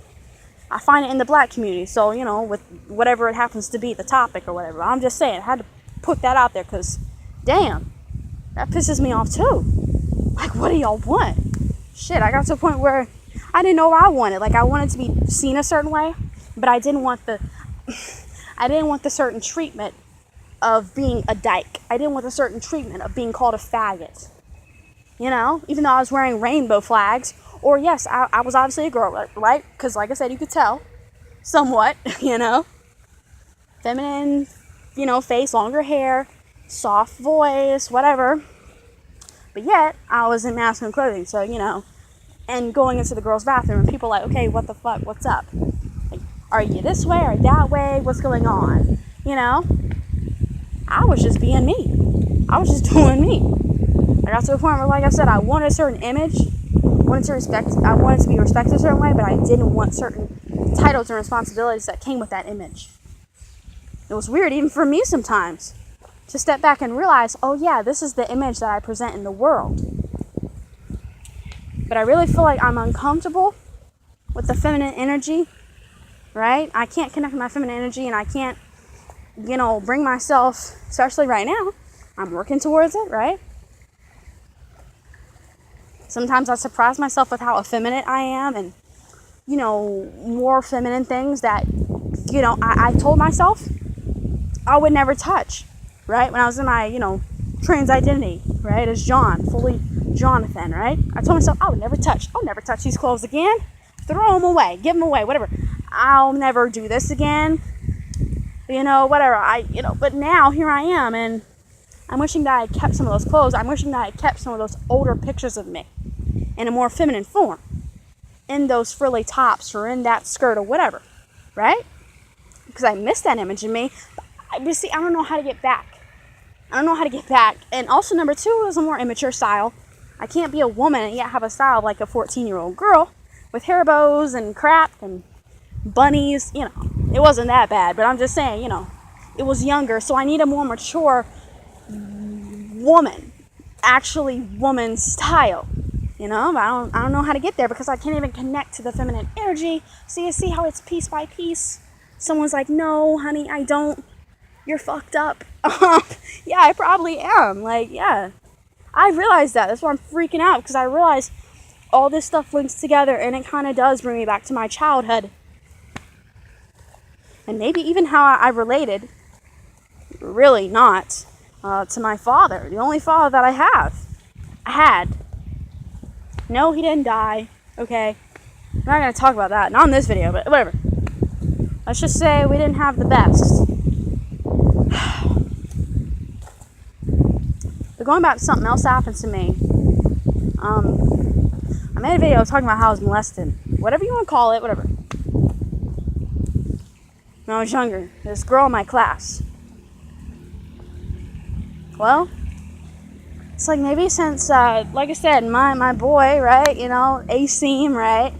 I find it in the black community. So, with whatever it happens to be, the topic or whatever. I'm just saying, I had to put that out there because, damn, that pisses me off too. Like, what do y'all want? Shit, I got to a point where I didn't know what I wanted. Like, I wanted to be seen a certain way, but I didn't want the certain treatment of being a dyke. I didn't want the certain treatment of being called a faggot. Even though I was wearing rainbow flags. Or yes, I was obviously a girl, right? Because like I said, you could tell somewhat, feminine, face, longer hair, soft voice, whatever. But yet, I was in masculine clothing, so, and going into the girls' bathroom, and people like, okay, what the fuck, what's up? Like, are you this way, or that way, what's going on? I was just being me. I was just doing me. I got to a point where, like I said, I wanted a certain image, I wanted to be respected a certain way, but I didn't want certain titles and responsibilities that came with that image. It was weird, even for me sometimes, to step back and realize, oh yeah, this is the image that I present in the world. But I really feel like I'm uncomfortable with the feminine energy, right? I can't connect with my feminine energy, and I can't, bring myself, especially right now, I'm working towards it, right? Sometimes I surprise myself with how effeminate I am and, more feminine things that, I told myself I would never touch, right? When I was in my, trans identity, right? As fully Jonathan, right? I told myself I'll never touch these clothes again. Throw them away, give them away, whatever. I'll never do this again. Whatever. But now here I am, and I'm wishing that I had kept some of those clothes. I'm wishing that I had kept some of those older pictures of me in a more feminine form, in those frilly tops or in that skirt or whatever, right? Because I miss that image in me. But see, I don't know how to get back. And also, number two, is a more immature style. I can't be a woman and yet have a style like a 14-year-old girl with hair bows and crap and bunnies. It wasn't that bad, but I'm just saying, it was younger. So I need a more mature woman, actually woman style. But I don't know how to get there because I can't even connect to the feminine energy. So you see how it's piece by piece. Someone's like, no, honey, I don't. You're fucked up. Yeah, I probably am. Like, yeah. I realized that. That's why I'm freaking out, because I realize all this stuff links together, and it kind of does bring me back to my childhood. And maybe even how I related, really not, to my father. The only father that I had. No, he didn't die. Okay. I'm not going to talk about that. Not in this video, but whatever. Let's just say we didn't have the best. But going back to something else that happened to me. I made a video talking about how I was molested. Whatever you want to call it, whatever. When I was younger. This girl in my class. Well, it's like maybe since, like I said, my boy, right, A-seam, right,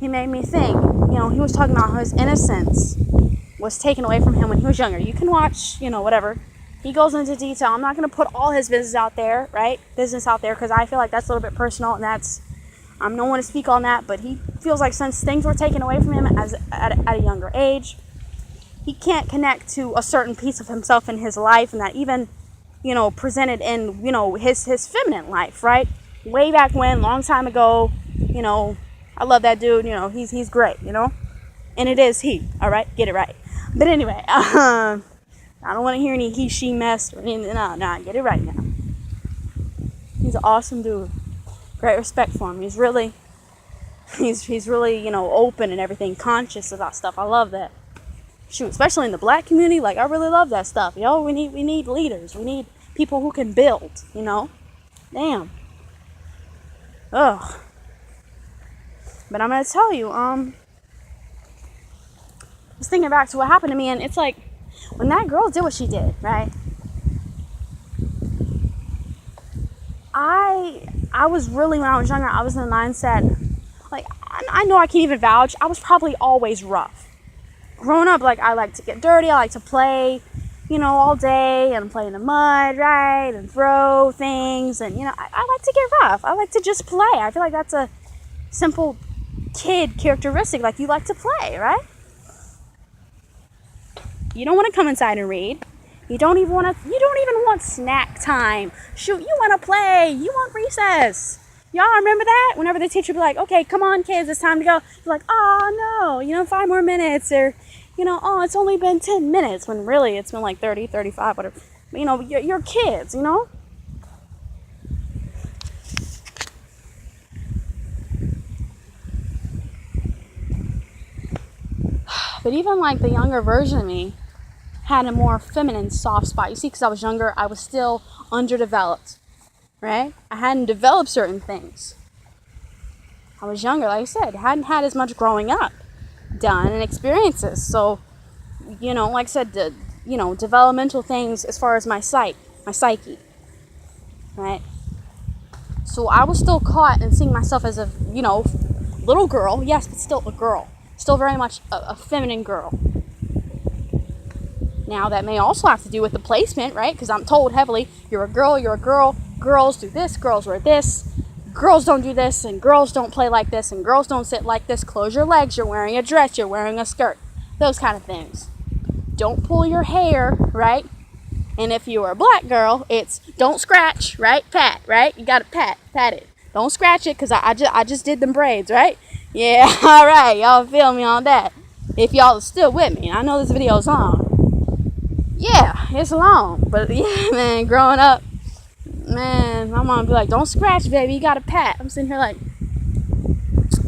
he made me think. He was talking about how his innocence was taken away from him when he was younger. You can watch, whatever. He goes into detail. I'm not going to put all his business out there, right? Because I feel like that's a little bit personal, and I'm no one to speak on that, but he feels like since things were taken away from him at a younger age, he can't connect to a certain piece of himself in his life, and that even, presented in, his feminine life, right? Way back when, long time ago, I love that dude, he's great, and it is he, all right? Get it right. But anyway, I don't want to hear any he, she mess or anything. Nah, get it right now. He's an awesome dude. Great respect for him. He's really, open and everything, conscious about stuff. I love that. Shoot, especially in the black community, like, I really love that stuff. We need leaders. We need people who can build, Damn. Ugh. But I'm going to tell you, I was thinking back to what happened to me, and it's like, when that girl did what she did, right? I was really, when I was younger, I was in the mindset, like, I know I can't even vouch, I was probably always rough. Growing up, like, I like to get dirty, I like to play, all day, and play in the mud, right, and throw things, and, I like to get rough, I like to just play. I feel like that's a simple kid characteristic, like, you like to play, right? You don't want to come inside and read. You don't even want snack time. Shoot, you want to play. You want recess. Y'all remember that? Whenever the teacher would be like, okay, come on, kids, it's time to go. You're like, oh, no, 5 more minutes. Or, oh, it's only been 10 minutes. When really it's been like 30, 35, whatever. But, you're kids, But even like the younger version of me had a more feminine soft spot. You see, because I was younger, I was still underdeveloped, right? I hadn't developed certain things. I was younger, like I said, hadn't had as much growing up done and experiences. So, like I said, developmental things as far as my psyche, right? So I was still caught in seeing myself as a, little girl, yes, but still a girl. Still very much a feminine girl. Now, that may also have to do with the placement, right? Because I'm told heavily, you're a girl, girls do this, girls wear this, girls don't do this, and girls don't play like this, and girls don't sit like this, close your legs, you're wearing a dress, you're wearing a skirt, those kind of things. Don't pull your hair, right? And if you're a black girl, it's don't scratch, right? Pat, right? You gotta pat it. Don't scratch it, because I just did them braids, right? Yeah, alright, y'all feel me on that. If y'all are still with me, I know this video's long. Yeah, it's long, but yeah, man, growing up, man, my mom would be like, don't scratch, baby, you gotta pat. I'm sitting here like,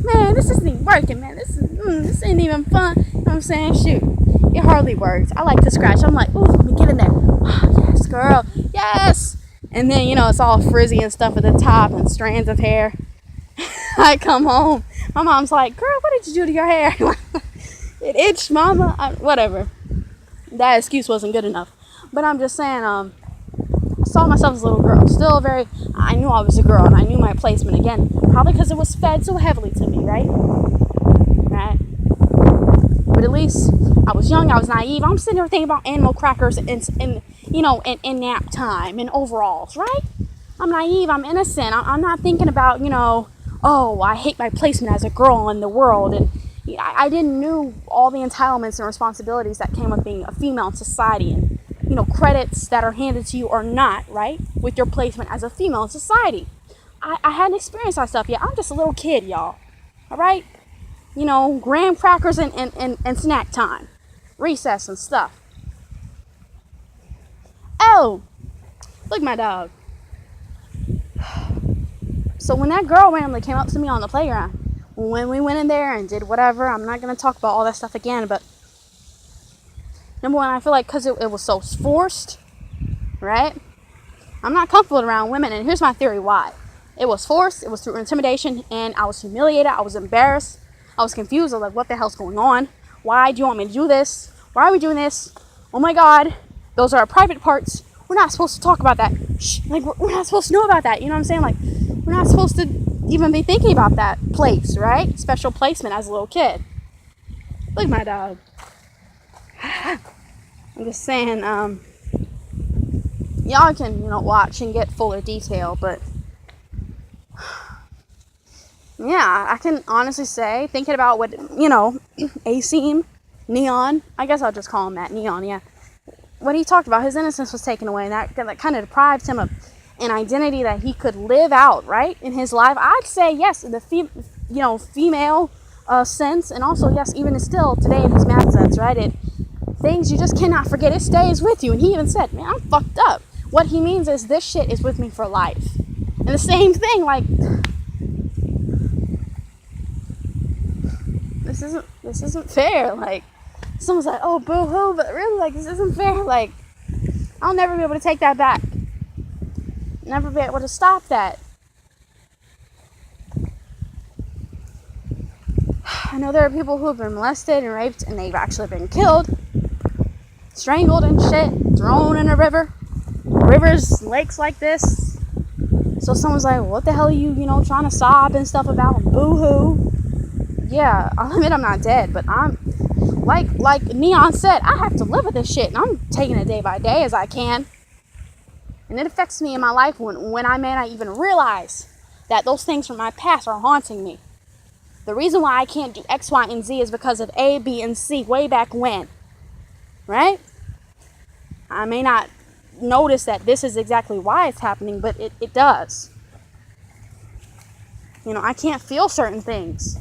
man, this isn't even working, man, this ain't even fun. You know what I'm saying? Shoot, it hardly works. I like to scratch. I'm like, ooh, let me get in there. Oh, yes, girl, yes. And then, it's all frizzy and stuff at the top and strands of hair. I come home, my mom's like, girl, what did you do to your hair? It itched, mama. Whatever. That excuse wasn't good enough. But I'm just saying, I saw myself as a little girl. Still I knew I was a girl, and I knew my placement again. Probably because it was fed so heavily to me, right? Right? But at least I was young, I was naive. I'm sitting here thinking about animal crackers and nap time and overalls, right? I'm naive, I'm innocent. I'm not thinking about, oh, I hate my placement as a girl in the world. And I didn't know all the entitlements and responsibilities that came with being a female in society, and credits that are handed to you or not, right, with your placement as a female in society. I hadn't experienced that stuff yet. I'm just a little kid, y'all. All right, graham crackers and snack time, recess and stuff. Oh, look, my dog. So when that girl randomly came up to me on the playground, when we went in there and did whatever, I'm not going to talk about all that stuff again, but number one, I feel like because it was so forced, right? I'm not comfortable around women, and here's my theory why. It was forced, it was through intimidation, and I was humiliated, I was embarrassed, I was confused, I was like, what the hell's going on? Why do you want me to do this? Why are we doing this? Oh my God, those are our private parts. We're not supposed to talk about that. Shh, like, we're not supposed to know about that, you know what I'm saying? Like, we're not supposed to even be thinking about that place, right? Special placement as a little kid. Look at my dog. I'm just saying, y'all can, watch and get fuller detail, but yeah, I can honestly say, thinking about what, Asim, Neon, I guess I'll just call him that, Neon, yeah. What he talked about, his innocence was taken away, and that kind of deprived him of an identity that he could live out, right, in his life. I'd say, yes, in the female sense, and also, yes, even still, today in his math sense, right, things you just cannot forget, it stays with you, and he even said, man, I'm fucked up. What he means is, this shit is with me for life. And the same thing, like, this isn't fair, like, someone's like, oh, boo-hoo, but really, like, this isn't fair, like, I'll never be able to take that back, never be able to stop that. I know there are people who have been molested and raped, and they've actually been killed, strangled and shit, thrown in a river, rivers, lakes like this. So someone's like, what the hell are you, trying to sob and stuff about, boo-hoo? Yeah, I'll admit I'm not dead, but I'm, like Neon said, I have to live with this shit, and I'm taking it day by day as I can. And it affects me in my life when I may not even realize that those things from my past are haunting me. The reason why I can't do X, Y, and Z is because of A, B, and C way back when, right? I may not notice that this is exactly why it's happening, but it does. I can't feel certain things.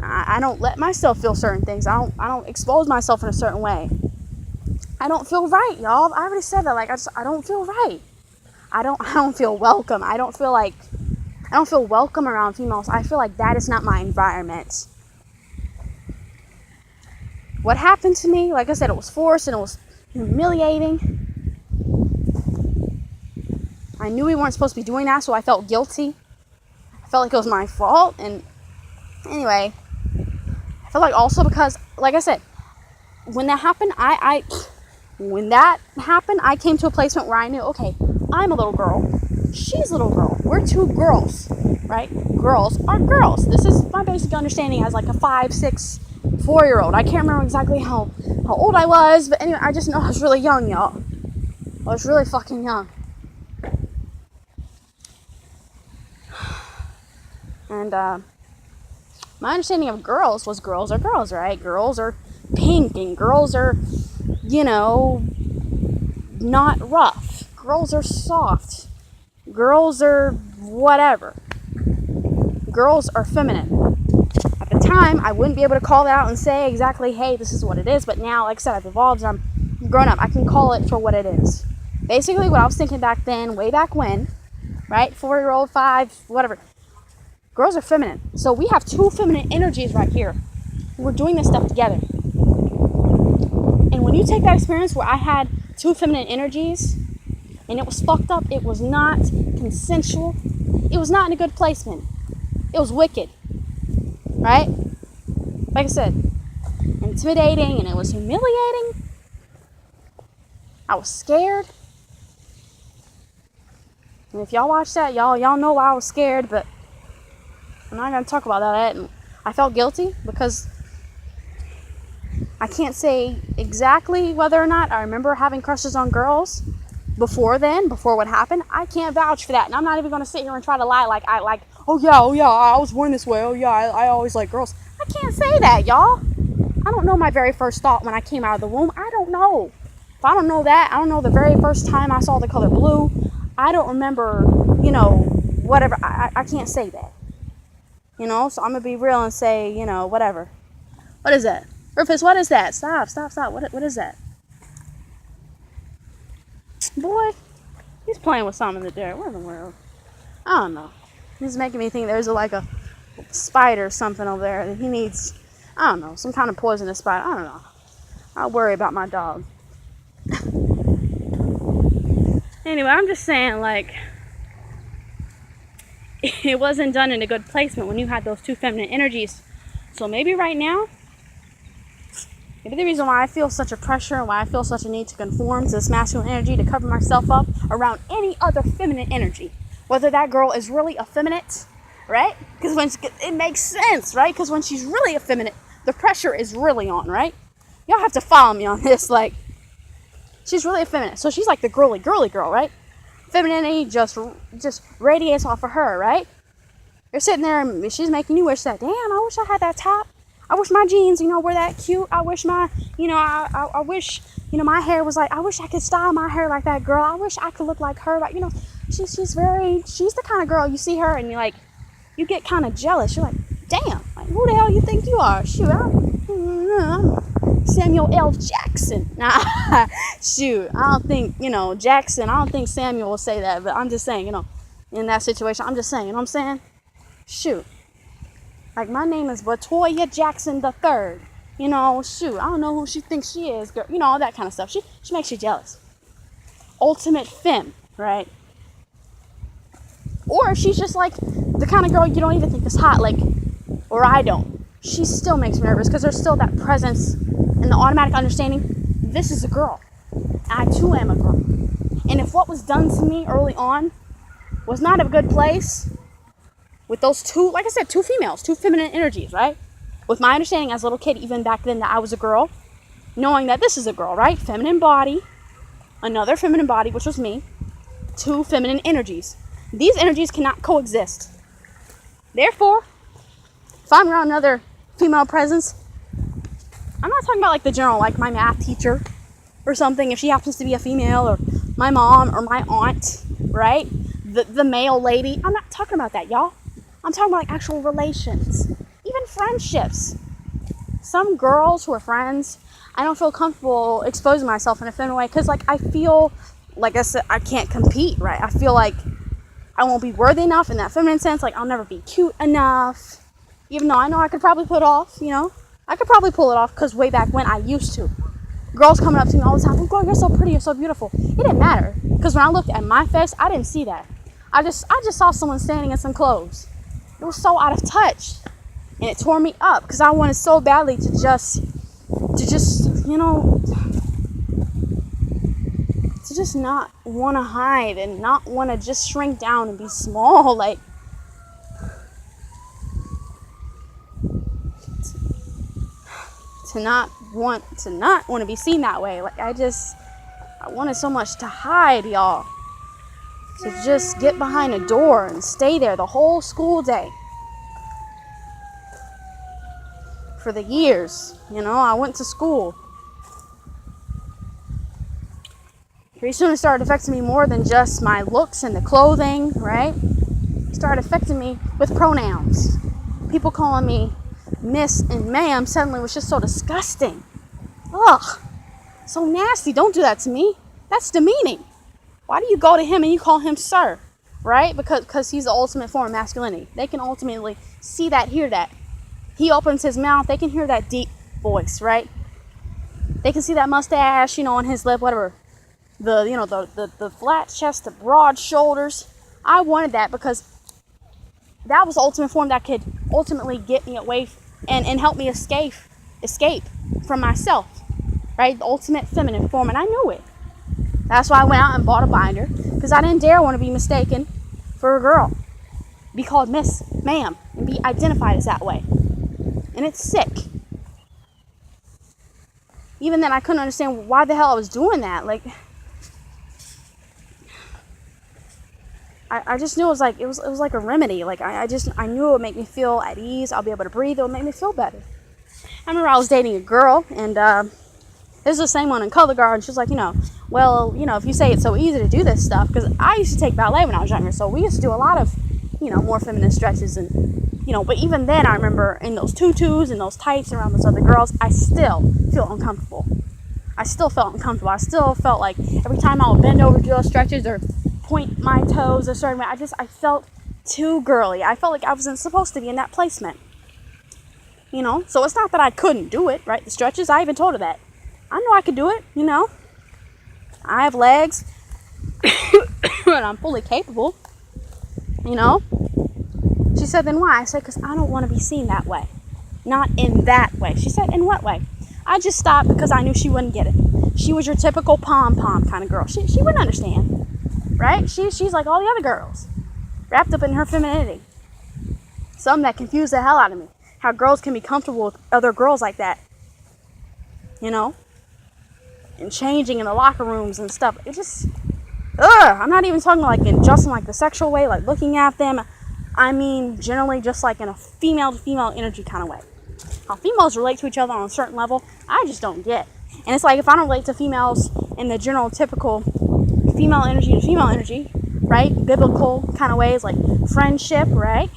I don't let myself feel certain things. I don't expose myself in a certain way. I don't feel right, y'all. I already said that. Like, I don't feel right. I don't feel welcome. I don't feel welcome around females. I feel like that is not my environment. What happened to me, like I said, it was forced and it was humiliating. I knew we weren't supposed to be doing that, so I felt guilty. I felt like it was my fault. And anyway, I feel like also because, like I said, when that happened, I came to a placement where I knew, okay, I'm a little girl, she's a little girl, we're two girls, right? Girls are girls. This is my basic understanding as like a 5, 6, 4-year-old. I can't remember exactly how old I was, but anyway, I just know I was really young, y'all. I was really fucking young. And my understanding of girls was girls are girls, right? Girls are pink and girls are, not rough. Girls are soft. Girls are whatever. Girls are feminine. At the time, I wouldn't be able to call it out and say exactly, hey, this is what it is. But now, like I said, I've evolved and I'm grown up. I can call it for what it is. Basically, what I was thinking back then, way back when, right? 4-year-old, 5, whatever. Girls are feminine. So we have two feminine energies right here. We're doing this stuff together. And when you take that experience where I had two feminine energies and it was fucked up, it was not consensual, it was not in a good placement. It was wicked. Right? Like I said, intimidating, and it was humiliating. I was scared. And if y'all watch that, y'all know why I was scared, but I'm not going to talk about that. And I felt guilty because I can't say exactly whether or not I remember having crushes on girls before what happened. I can't vouch for that. And I'm not even going to sit here and try to lie like, oh yeah, I was born this way. Oh yeah, I always like girls. I can't say that, y'all. I don't know my very first thought when I came out of the womb. I don't know. If I don't know that, I don't know the very first time I saw the color blue. I don't remember, whatever. I can't say that. So I'm going to be real and say, whatever. What is that? Rufus, what is that? Stop. What is that? Boy, he's playing with something in the dirt. What in the world? I don't know. He's making me think there's a spider or something over there that he needs, I don't know, some kind of poisonous spider. I don't know. I'll worry about my dog. Anyway, I'm just saying, it wasn't done in a good placement when you had those two feminine energies. So maybe right now, maybe the reason why I feel such a pressure and why I feel such a need to conform to this masculine energy, to cover myself up around any other feminine energy, whether that girl is really effeminate right? Because it makes sense, right? Because when she's really effeminate, the pressure is really on, right? Y'all have to follow me on this. Like, she's really effeminate, so she's like the girly girl, right? Femininity just radiates off of her, right? You're sitting there and she's making you wish that, damn, I wish I had that top. I wish my jeans, were that cute. I wish my, I wish, my hair was like, I wish I could style my hair like that girl. I wish I could look like her. Like, she's the kind of girl, you see her and you get kind of jealous. You're like, damn, like, who the hell you think you are? Shoot, I'm Samuel L. Jackson. Nah, shoot, I don't think, Jackson, I don't think Samuel will say that, but I'm just saying, in that situation, I'm just saying, what I'm saying? Shoot. Like, my name is Latoya Jackson the Third. Shoot, I don't know who she thinks she is, girl. All that kind of stuff. She makes you jealous. Ultimate femme, right? Or she's just like the kind of girl you don't even think is hot, like, or I don't. She still makes me nervous because there's still that presence and the automatic understanding, this is a girl. I too am a girl. And if what was done to me early on was not a good place, with those two, like I said, two females, two feminine energies, right? With my understanding as a little kid, even back then, that I was a girl, knowing that this is a girl, right? Feminine body, another feminine body, which was me, two feminine energies. These energies cannot coexist. Therefore, if I'm around another female presence, I'm not talking about like the general, like my math teacher or something, if she happens to be a female, or my mom or my aunt, right? The male lady. I'm not talking about that, y'all. I'm talking about like actual relations, even friendships. Some girls who are friends, I don't feel comfortable exposing myself in a feminine way because, like, I feel, like I said, I can't compete, right? I feel like I won't be worthy enough in that feminine sense. Like, I'll never be cute enough, even though I know I could probably pull it off, I could probably pull it off because way back when I used to. Girls coming up to me all the time, oh, girl, you're so pretty, you're so beautiful. It didn't matter because when I looked at my face, I didn't see that. I just saw someone standing in some clothes. It was so out of touch, and it tore me up because I wanted so badly to just not want to hide and not want to just shrink down and be small, like, to not want to be seen that way. Like, I wanted so much to hide, y'all. To just get behind a door and stay there the whole school day. For the years, I went to school. Pretty soon it started affecting me more than just my looks and the clothing, right? It started affecting me with pronouns. People calling me Miss and Ma'am suddenly was just so disgusting. Ugh, so nasty. Don't do that to me. That's demeaning. Why do you go to him and you call him sir, right? Because he's the ultimate form of masculinity. They can ultimately see that, hear that. He opens his mouth, they can hear that deep voice, right? They can see that mustache, on his lip, whatever. The flat chest, the broad shoulders. I wanted that because that was the ultimate form that could ultimately get me away and help me escape from myself, right? The ultimate feminine form, and I knew it. That's why I went out and bought a binder, because I didn't dare want to be mistaken for a girl, be called Miss, Ma'am, and be identified as that way. And it's sick. Even then, I couldn't understand why the hell I was doing that. Like, I just knew it was like a remedy. Like, I knew it would make me feel at ease. I'll be able to breathe. It would make me feel better. I remember I was dating a girl, and this is the same one in color guard, and she was like, well, if you say it's so easy to do this stuff, because I used to take ballet when I was younger, so we used to do a lot of, more feminine stretches, and, but even then, I remember in those tutus and those tights around those other girls, I still feel uncomfortable. I still felt uncomfortable. I still felt like every time I would bend over to do those stretches or point my toes a certain way, I felt too girly. I felt like I wasn't supposed to be in that placement. So it's not that I couldn't do it, right? The stretches, I even told her that. I know I could do it, I have legs, and I'm fully capable, She said, then why? I said, because I don't want to be seen that way. Not in that way. She said, in what way? I just stopped because I knew she wouldn't get it. She was your typical pom-pom kind of girl. She wouldn't understand, right? She's like all the other girls, wrapped up in her femininity. Something that confused the hell out of me. How girls can be comfortable with other girls like that. You know? And changing in the locker rooms and stuff. It just... Ugh! I'm not even talking like in just in like the sexual way, like looking at them. I mean, generally just like in a female to female energy kind of way. How females relate to each other on a certain level, I just don't get. And it's like if I don't relate to females in the general typical female energy to female energy, right? Biblical kind of ways, like friendship, right?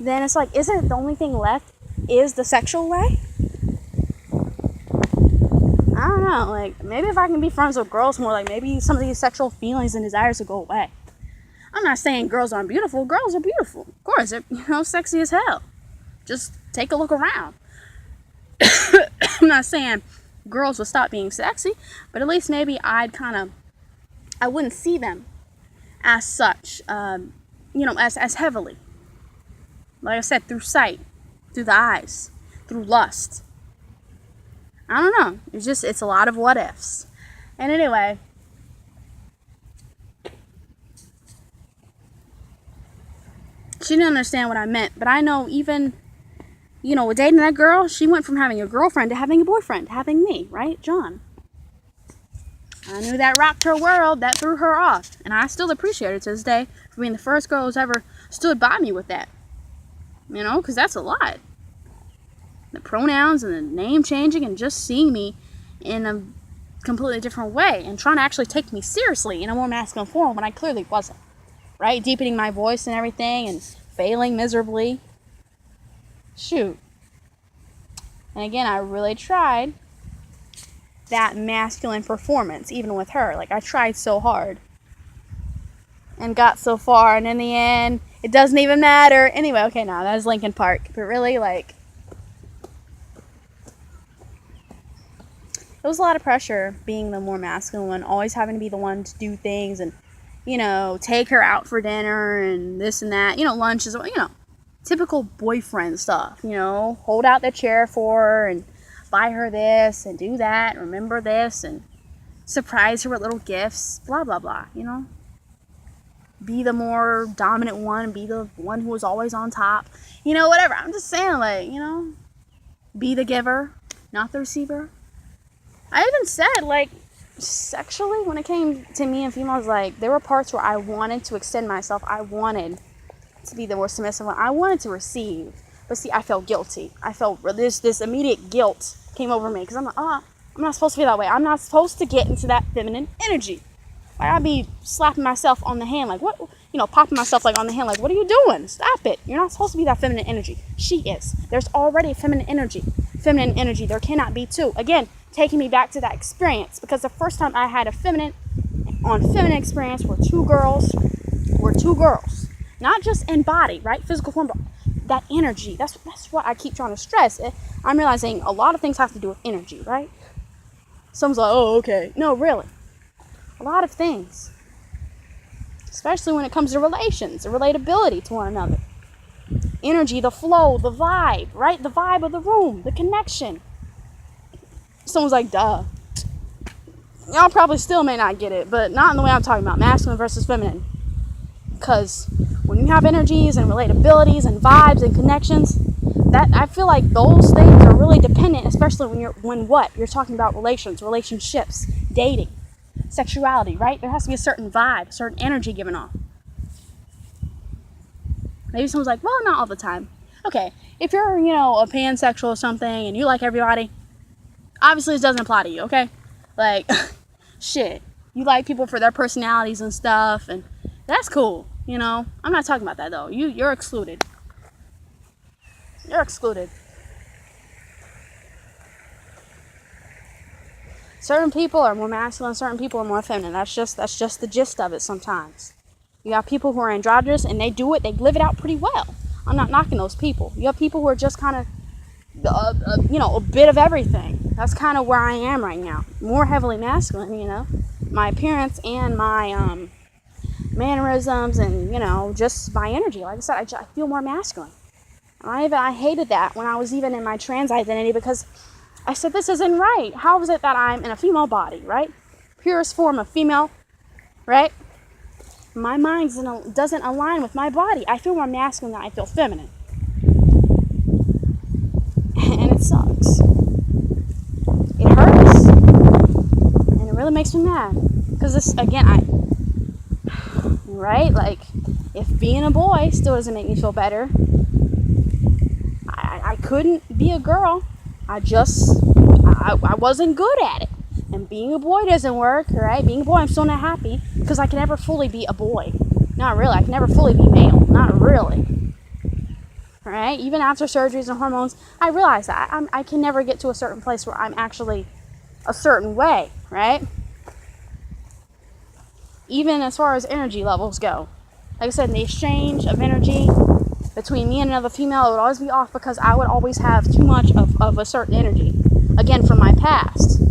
Then it's like, isn't the only thing left is the sexual way? I don't know, like, maybe if I can be friends with girls more, like, maybe some of these sexual feelings and desires will go away. I'm not saying girls aren't beautiful. Girls are beautiful. Of course, they're, sexy as hell. Just take a look around. I'm not saying girls will stop being sexy, but at least maybe I wouldn't see them as such, as heavily. Like I said, through sight, through the eyes, through lust. I don't know. It's a lot of what ifs. And anyway, she didn't understand what I meant, but I know even, with dating that girl, she went from having a girlfriend to having a boyfriend, having me, right? John. I knew that rocked her world, that threw her off, and I still appreciate her to this day for being the first girl who's ever stood by me with that. Because that's a lot. The pronouns and the name changing and just seeing me in a completely different way and trying to actually take me seriously in a more masculine form when I clearly wasn't. Right? Deepening my voice and everything and failing miserably. Shoot. And again, I really tried that masculine performance, even with her. Like, I tried so hard and got so far, and in the end, it doesn't even matter. Anyway, okay, now that was Linkin Park. But really, like, it was a lot of pressure being the more masculine one, always having to be the one to do things and, take her out for dinner and this and that, lunches, typical boyfriend stuff, hold out the chair for her and buy her this and do that, remember this and surprise her with little gifts, blah, blah, blah, Be the more dominant one, be the one who was always on top, whatever. I'm just saying, like, be the giver, not the receiver. I even said, like, sexually, when it came to me and females, like, there were parts where I wanted to extend myself. I wanted to be the more submissive one. I wanted to receive. But see, I felt guilty. I felt this immediate guilt came over me. Because I'm like, I'm not supposed to be that way. I'm not supposed to get into that feminine energy. Like, I'd be slapping myself on the hand, like, what? Popping myself, like, on the hand, like, what are you doing? Stop it. You're not supposed to be that feminine energy. She is. There's already feminine energy. Feminine energy. There cannot be two. Again, taking me back to that experience, because the first time I had a feminine experience were two girls, not just in body, right, physical form, but that energy. That's what I keep trying to stress. I'm realizing a lot of things have to do with energy, right? Someone's like, oh, okay. No, really, a lot of things, especially when it comes to relations, the relatability to one another, energy, the flow, the vibe, right, the vibe of the room, the connection. Someone's like, duh. Y'all probably still may not get it, but not in the way I'm talking about, masculine versus feminine. Because when you have energies and relatabilities and vibes and connections, that I feel like those things are really dependent, especially when you're talking about relationships, dating, sexuality, right? There has to be a certain vibe, a certain energy given off. Maybe someone's like, well, not all the time. Okay, if you're, a pansexual or something and you like everybody, obviously this doesn't apply to you, okay? Like, shit. You like people for their personalities and stuff, and that's cool, I'm not talking about that, though. You're excluded. You're excluded. Certain people are more masculine, certain people are more feminine. That's just the gist of it sometimes. You have people who are androgynous, and they live it out pretty well. I'm not knocking those people. You have people who are just kind of a bit of everything. That's kind of where I am right now. More heavily masculine, my appearance and my mannerisms and, just my energy. Like I said, I feel more masculine. I hated that when I was even in my trans identity, because I said, this isn't right. How is it that I'm in a female body, right? Purest form of female, right? My mind doesn't align with my body. I feel more masculine than I feel feminine. And it sucks. It hurts. And it really makes me mad. Because this, again, right? Like, if being a boy still doesn't make me feel better, I couldn't be a girl. I wasn't good at it. And being a boy doesn't work, right? Being a boy, I'm still not happy because I can never fully be a boy. Not really. I can never fully be male. Not really. Right? Even after surgeries and hormones, I realize that I can never get to a certain place where I'm actually a certain way, right? Even as far as energy levels go. Like I said, the exchange of energy between me and another female, it would always be off because I would always have too much of a certain energy. Again, from my past.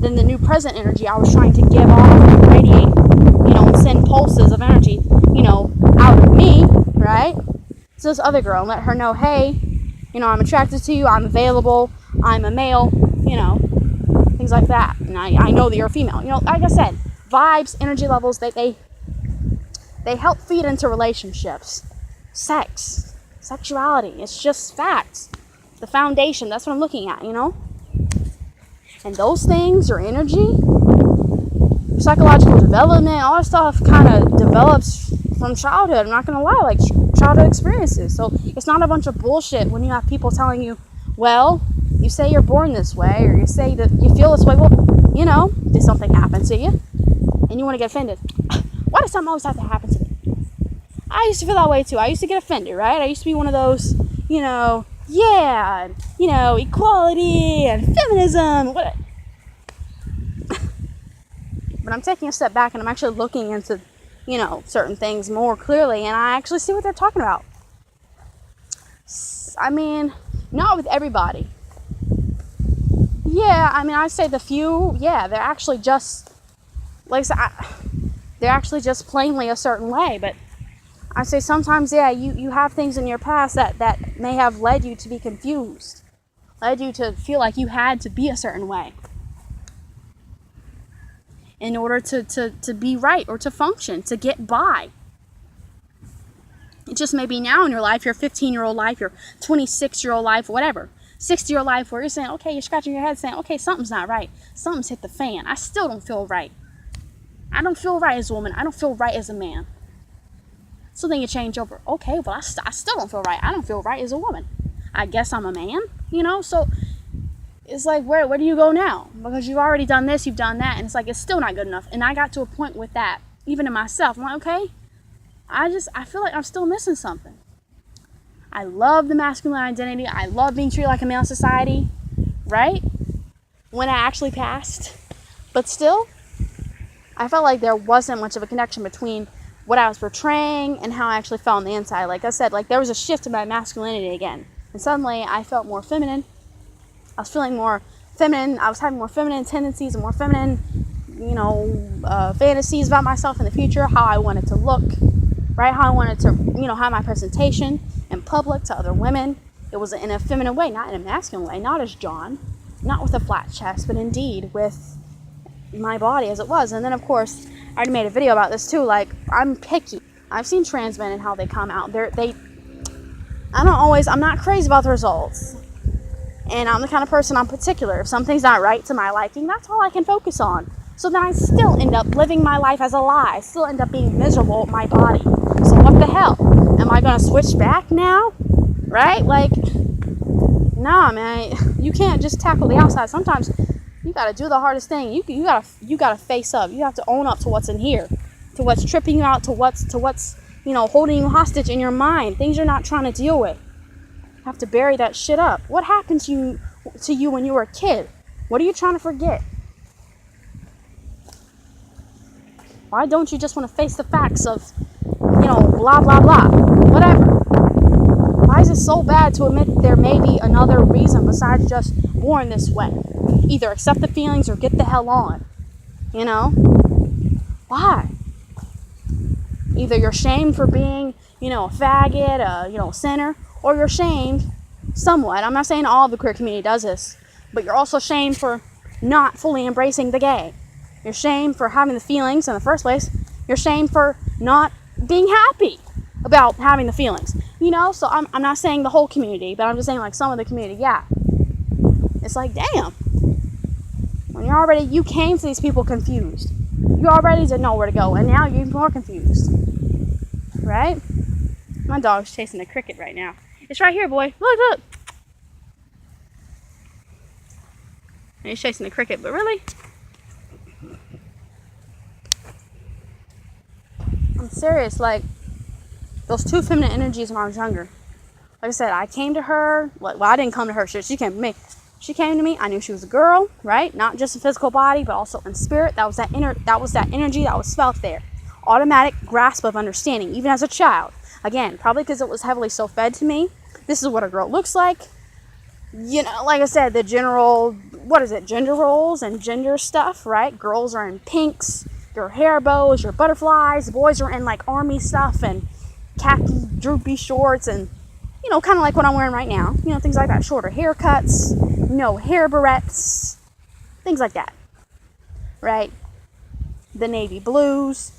Then the new present energy I was trying to give off and radiate, and send pulses of energy, out of me, right? To this other girl and let her know, hey, I'm attracted to you, I'm available, I'm a male, things like that. And I know that you're a female. Like I said, vibes, energy levels, they help feed into relationships. Sex, sexuality, it's just facts. The foundation, that's what I'm looking at, And those things, your energy, psychological development, all that stuff kind of develops from childhood. I'm not going to lie, like childhood experiences. So it's not a bunch of bullshit when you have people telling you, well, you say you're born this way, or you say that you feel this way. Well, did something happen to you? And you want to get offended. Why does something always have to happen to me? I used to feel that way too. I used to get offended, right? I used to be one of those, equality and feminism. But I'm taking a step back and I'm actually looking into, certain things more clearly, and I actually see what they're talking about. I mean, not with everybody. Yeah, I'd say the few, they're actually just, like I said, they're actually just plainly a certain way, but I say sometimes, you have things in your past that may have led you to be confused, led you to feel like you had to be a certain way in order to be right or to function, to get by. It just may be now in your life, your 15-year-old life, your 26-year-old life, whatever, 60-year-old life, where you're saying, okay, you're scratching your head saying, okay, something's not right. Something's hit the fan. I still don't feel right. I don't feel right as a woman. I don't feel right as a man. So then you change over. Okay, well, I still don't feel right. I don't feel right as a woman. I guess I'm a man, So it's like, where do you go now? Because you've already done this, you've done that, and it's like, it's still not good enough. And I got to a point with that, even in myself. I'm like, okay, I feel like I'm still missing something. I love the masculine identity. I love being treated like a male in society, right? When I actually passed. But still, I felt like there wasn't much of a connection between what I was portraying and how I actually felt on the inside. Like I said, there was a shift in my masculinity again. And suddenly I felt more feminine. I was feeling more feminine. I was having more feminine tendencies and more feminine, fantasies about myself in the future, how I wanted to look, right? How I wanted to, have my presentation in public to other women. It was in a feminine way, not in a masculine way, not as John, not with a flat chest, but indeed with my body as it was. And then, of course, I already made a video about this too. Like, I'm picky. I've seen trans men and how they come out. I'm not crazy about the results. And I'm the kind of person, I'm particular. If something's not right to my liking, that's all I can focus on. So then I still end up living my life as a lie. I still end up being miserable with my body. So what the hell? Am I going to switch back now? Right? Nah, man. You can't just tackle the outside. Sometimes you got to do the hardest thing. You got to face up. You have to own up to what's in here. To what's tripping you out, to what's holding you hostage in your mind. Things you're not trying to deal with. You have to bury that shit up. What happened to you when you were a kid? What are you trying to forget? Why don't you just want to face the facts of, blah, blah, blah, whatever? Why is it so bad to admit there may be another reason besides just born this way? Either accept the feelings or get the hell on. Why? Either you're shamed for being, a faggot, a sinner, or you're shamed somewhat. I'm not saying all of the queer community does this, but you're also shamed for not fully embracing the gay. You're shamed for having the feelings in the first place. You're shamed for not being happy about having the feelings, you know. So I'm not saying the whole community, but I'm just saying like some of the community. Yeah, it's like, damn, when you came to these people confused, you already didn't know where to go, and now you're even more confused, right? My dog's chasing a cricket right now. It's right here, boy. Look. And he's chasing a cricket, but really, I'm serious. Like, those two feminine energies when I was younger. Like I said, I came to her. Well, I didn't come to her. She came to me. She came to me. I knew she was a girl, right? Not just a physical body, but also in spirit. That was that energy that was felt there. Automatic grasp of understanding, even as a child. Again, probably because it was heavily so fed to me. This is what a girl looks like. You know, like I said, the general, gender roles and gender stuff, right? Girls are in pinks, your hair bows, your butterflies. Boys are in like army stuff and khaki droopy shorts and, you know, kind of like what I'm wearing right now. You know, things like that. Shorter haircuts, no hair barrettes, things like that, right? The navy blues,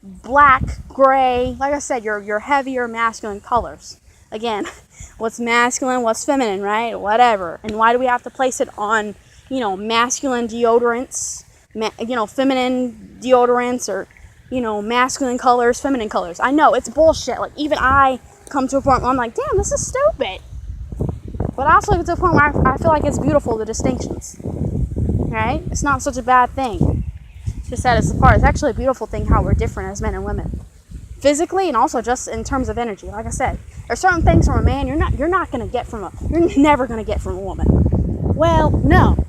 black, gray. Like I said, your heavier masculine colors. Again, what's masculine, what's feminine, right? Whatever. And why do we have to place it on, you know, masculine deodorants, feminine deodorants, or, you know, masculine colors, feminine colors? I know, it's bullshit. Like, even I come to a point where I'm like, damn, this is stupid. But I also get to a point where I feel like it's beautiful, the distinctions, right? It's not such a bad thing to set us apart. It's actually a beautiful thing how we're different as men and women, physically and also just in terms of energy. Like I said, there's certain things from a man you're never gonna get from a woman. Well, no.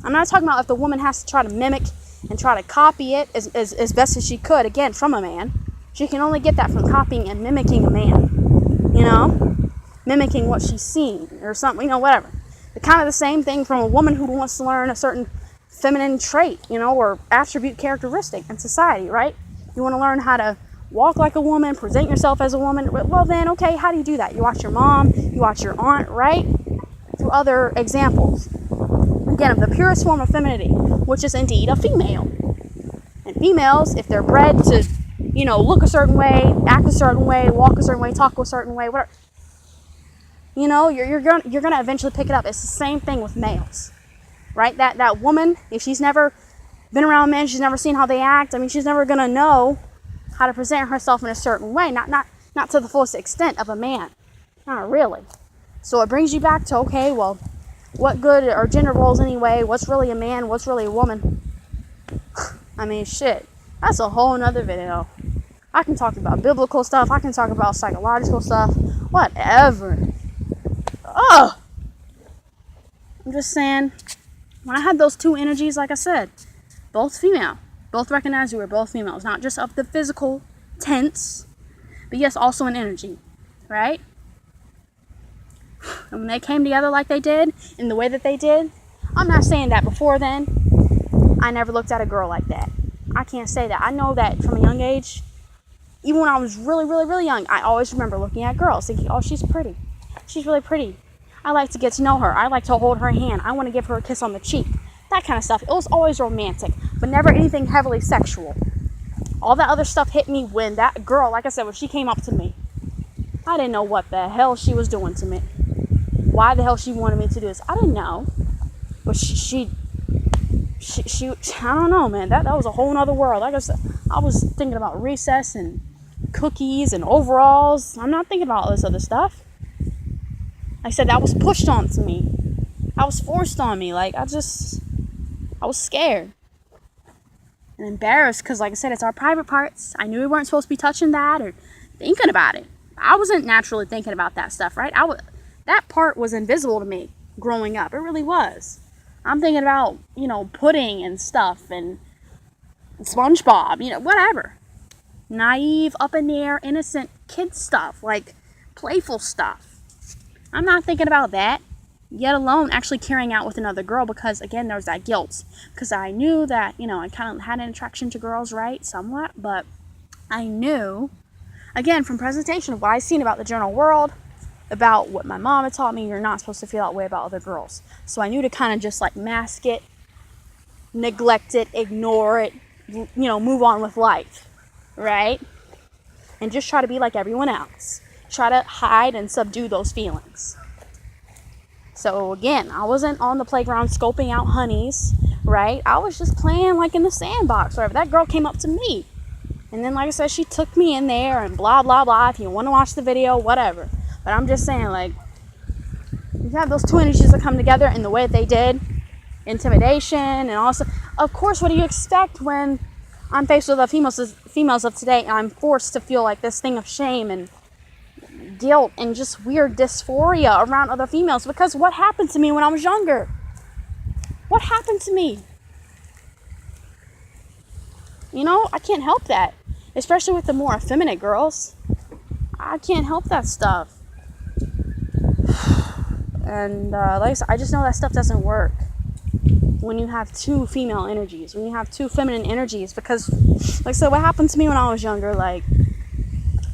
I'm not talking about if the woman has to try to mimic and try to copy it as best as she could, again, from a man. She can only get that from copying and mimicking a man, you know? Mimicking what she's seen or something, you know, whatever. It's kind of the same thing from a woman who wants to learn a certain feminine trait, you know, or attribute characteristic in society, right? You want to learn how to walk like a woman, present yourself as a woman. Well, then, okay, how do you do that? You watch your mom, you watch your aunt, right? Through other examples. Again, of the purest form of femininity, which is indeed a female. And females, if they're bred to, you know, look a certain way, act a certain way, walk a certain way, talk a certain way, whatever, you know, you're gonna eventually pick it up. It's the same thing with males, right? That woman, if she's never been around men, she's never seen how they act. I mean, she's never gonna know how to present herself in a certain way, not to the fullest extent of a man, not really. So it brings you back to, okay, well, what good are gender roles anyway? What's really a man? What's really a woman? I mean, shit, that's a whole nother video. I can talk about biblical stuff. I can talk about psychological stuff. Whatever. Oh, I'm just saying, when I had those two energies, like I said, both female, both recognized we were both females, not just of the physical tense, but yes, also in energy, right? And when they came together like they did, in the way that they did, I'm not saying that before then, I never looked at a girl like that. I can't say that. I know that from a young age, even when I was really, really, really young, I always remember looking at girls, thinking, oh, she's pretty. She's really pretty. I like to get to know her. I like to hold her hand. I want to give her a kiss on the cheek. That kind of stuff. It was always romantic, but never anything heavily sexual. All that other stuff hit me when that girl, like I said, when she came up to me. I didn't know what the hell she was doing to me. Why the hell she wanted me to do this. I didn't know. But she I don't know, man. That was a whole nother world. Like I said, I was thinking about recess and cookies and overalls. I'm not thinking about all this other stuff. Like I said, that was pushed onto me. I was forced on me. Like, I was scared. And embarrassed because, like I said, it's our private parts. I knew we weren't supposed to be touching that or thinking about it. I wasn't naturally thinking about that stuff, right? That part was invisible to me growing up. It really was. I'm thinking about, you know, pudding and stuff and SpongeBob, you know, whatever. Naive, up in the air, innocent kid stuff, like playful stuff. I'm not thinking about that, yet alone actually carrying out with another girl because, again, there was that guilt. Because I knew that, you know, I kind of had an attraction to girls, right, somewhat, but I knew, again, from presentation of what I've seen about the general world, about what my mom had taught me, you're not supposed to feel that way about other girls. So I knew to kind of just like mask it, neglect it, ignore it, you know, move on with life. right? And just try to be like everyone else. Try to hide and subdue those feelings. So again, I wasn't on the playground scoping out honeys, right? I was just playing like in the sandbox, wherever. That girl came up to me. And then, like I said, she took me in there and blah, blah, blah. If you want to watch the video, whatever. But I'm just saying, like, you have those two energies that come together in the way that they did. Intimidation and also, of course, what do you expect when I'm faced with the females of today and I'm forced to feel like this thing of shame and guilt and just weird dysphoria around other females? Because what happened to me when I was younger? What happened to me? You know, I can't help that. Especially with the more effeminate girls. I can't help that stuff. And like I said, I just know that stuff doesn't work when you have two female energies, when you have two feminine energies. Because, like I said, what happened to me when I was younger, like,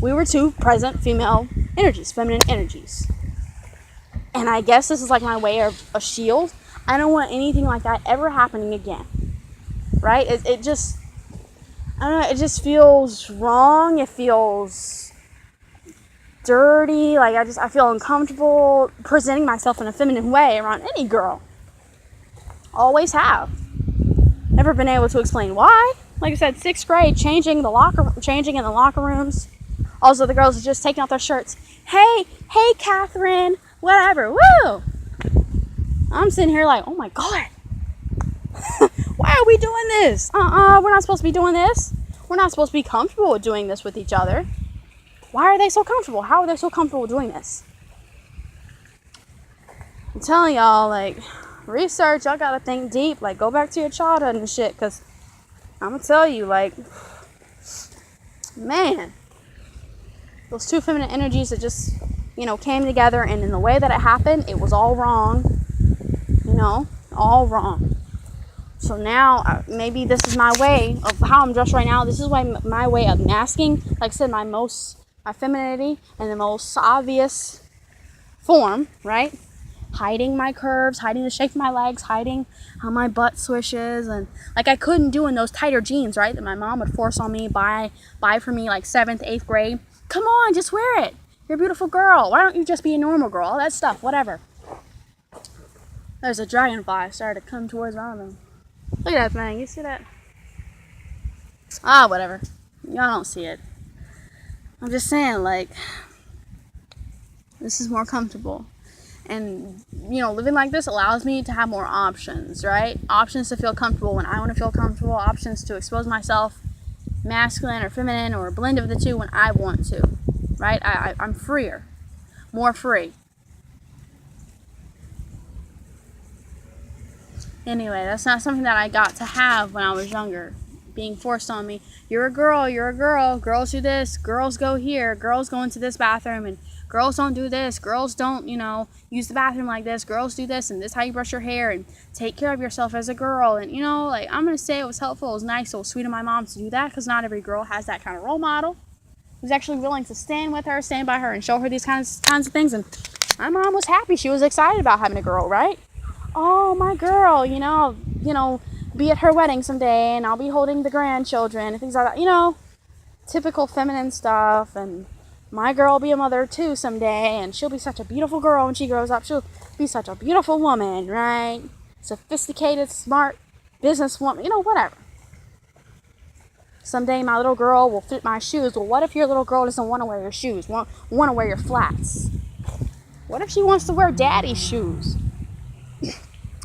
we were two present female energies, feminine energies. And I guess this is like my way of a shield. I don't want anything like that ever happening again. Right? It just, I don't know, it just feels wrong. It feels dirty. Like, I feel uncomfortable presenting myself in a feminine way around any girl. Always have. Never been able to explain why. Like I said, 6th grade, changing in the locker rooms. Also, the girls are just taking off their shirts. Hey, Catherine, whatever, woo! I'm sitting here like, oh my God. Why are we doing this? We're not supposed to be doing this. We're not supposed to be comfortable with doing this with each other. Why are they so comfortable? How are they so comfortable doing this? I'm telling y'all, like, research, y'all gotta think deep. Like, go back to your childhood and shit, because I'm gonna tell you, like, man, those two feminine energies that just, came together, and in the way that it happened, it was all wrong. All wrong. So now, maybe this is my way of how I'm dressed right now. This is my way of masking, like I said, my femininity in the most obvious form, right? Hiding my curves, hiding the shape of my legs, hiding how my butt swishes, and like I couldn't do in those tighter jeans, right, that my mom would force on me, buy for me like 7th, 8th grade. Come on, just wear it. You're a beautiful girl. Why don't you just be a normal girl? All that stuff, whatever. There's a dragonfly started to come towards my room. Look at that thing. You see that? Whatever. Y'all don't see it. I'm just saying, like, this is more comfortable. And, living like this allows me to have more options, right? Options to feel comfortable when I want to feel comfortable. Options to expose myself, masculine or feminine, or a blend of the two when I want to, right? I'm freer. More free. Anyway, that's not something that I got to have when I was younger. Being forced on me. You're a girl. Girls do this. Girls go here. Girls go into this bathroom. And girls don't do this. Girls don't, use the bathroom like this. Girls do this. And this is how you brush your hair. And take care of yourself as a girl. And, I'm going to say it was helpful. It was nice. It was sweet of my mom to do that. Because not every girl has that kind of role model. Who's actually willing to stand with her, stand by her, and show her these kinds of things. And my mom was happy. She was excited about having a girl, right? Oh, my girl, be at her wedding someday, and I'll be holding the grandchildren, and things like that, typical feminine stuff, and my girl will be a mother, too, someday, and she'll be such a beautiful girl when she grows up. She'll be such a beautiful woman, right? Sophisticated, smart businesswoman, whatever. Someday my little girl will fit my shoes. Well, what if your little girl doesn't want to wear your shoes, want to wear your flats? What if she wants to wear daddy's shoes?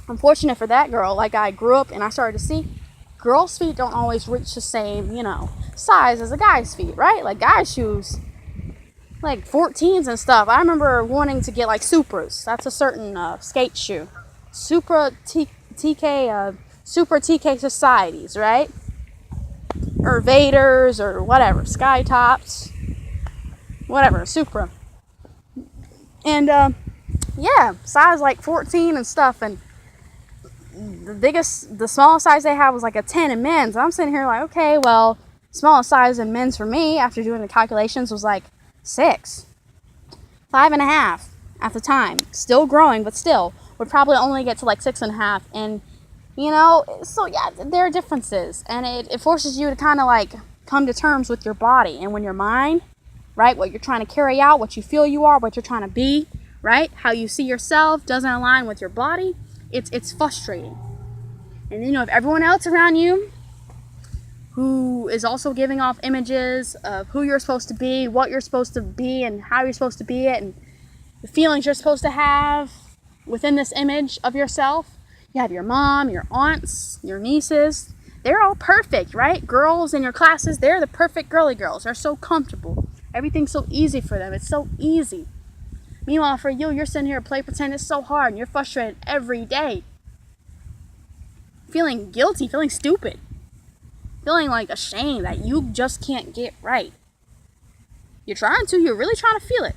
Unfortunate for that girl, like I grew up and I started to see, girls' feet don't always reach the same, size as a guy's feet, right? Like guys' shoes, like 14s and stuff. I remember wanting to get like Supras. That's a certain skate shoe. Supra TK Societies, right? Or Vaders or whatever, Sky Tops, whatever, Supra. And size like 14 and stuff, and the smallest size they have was like a 10 in men's. I'm sitting here like, okay, well, smallest size in men's for me after doing the calculations was like 6, 5.5 at the time. Still growing, but still would probably only get to like 6.5. And so yeah, there are differences, and it forces you to kind of like come to terms with your body. And when your mind, right, what you're trying to carry out, what you feel you are, what you're trying to be, right, how you see yourself doesn't align with your body, it's frustrating. And if everyone else around you who is also giving off images of who you're supposed to be, what you're supposed to be, and how you're supposed to be it, and the feelings you're supposed to have within this image of yourself. You have your mom, your aunts, your nieces. They're all perfect, right? Girls in your classes, they're the perfect girly girls. They're so comfortable. Everything's so easy for them. It's so easy. Meanwhile, for you, you're sitting here play pretend it's so hard, and you're frustrated every day. Feeling guilty, feeling stupid. Feeling like ashamed that you just can't get right. You're trying to. You're really trying to feel it.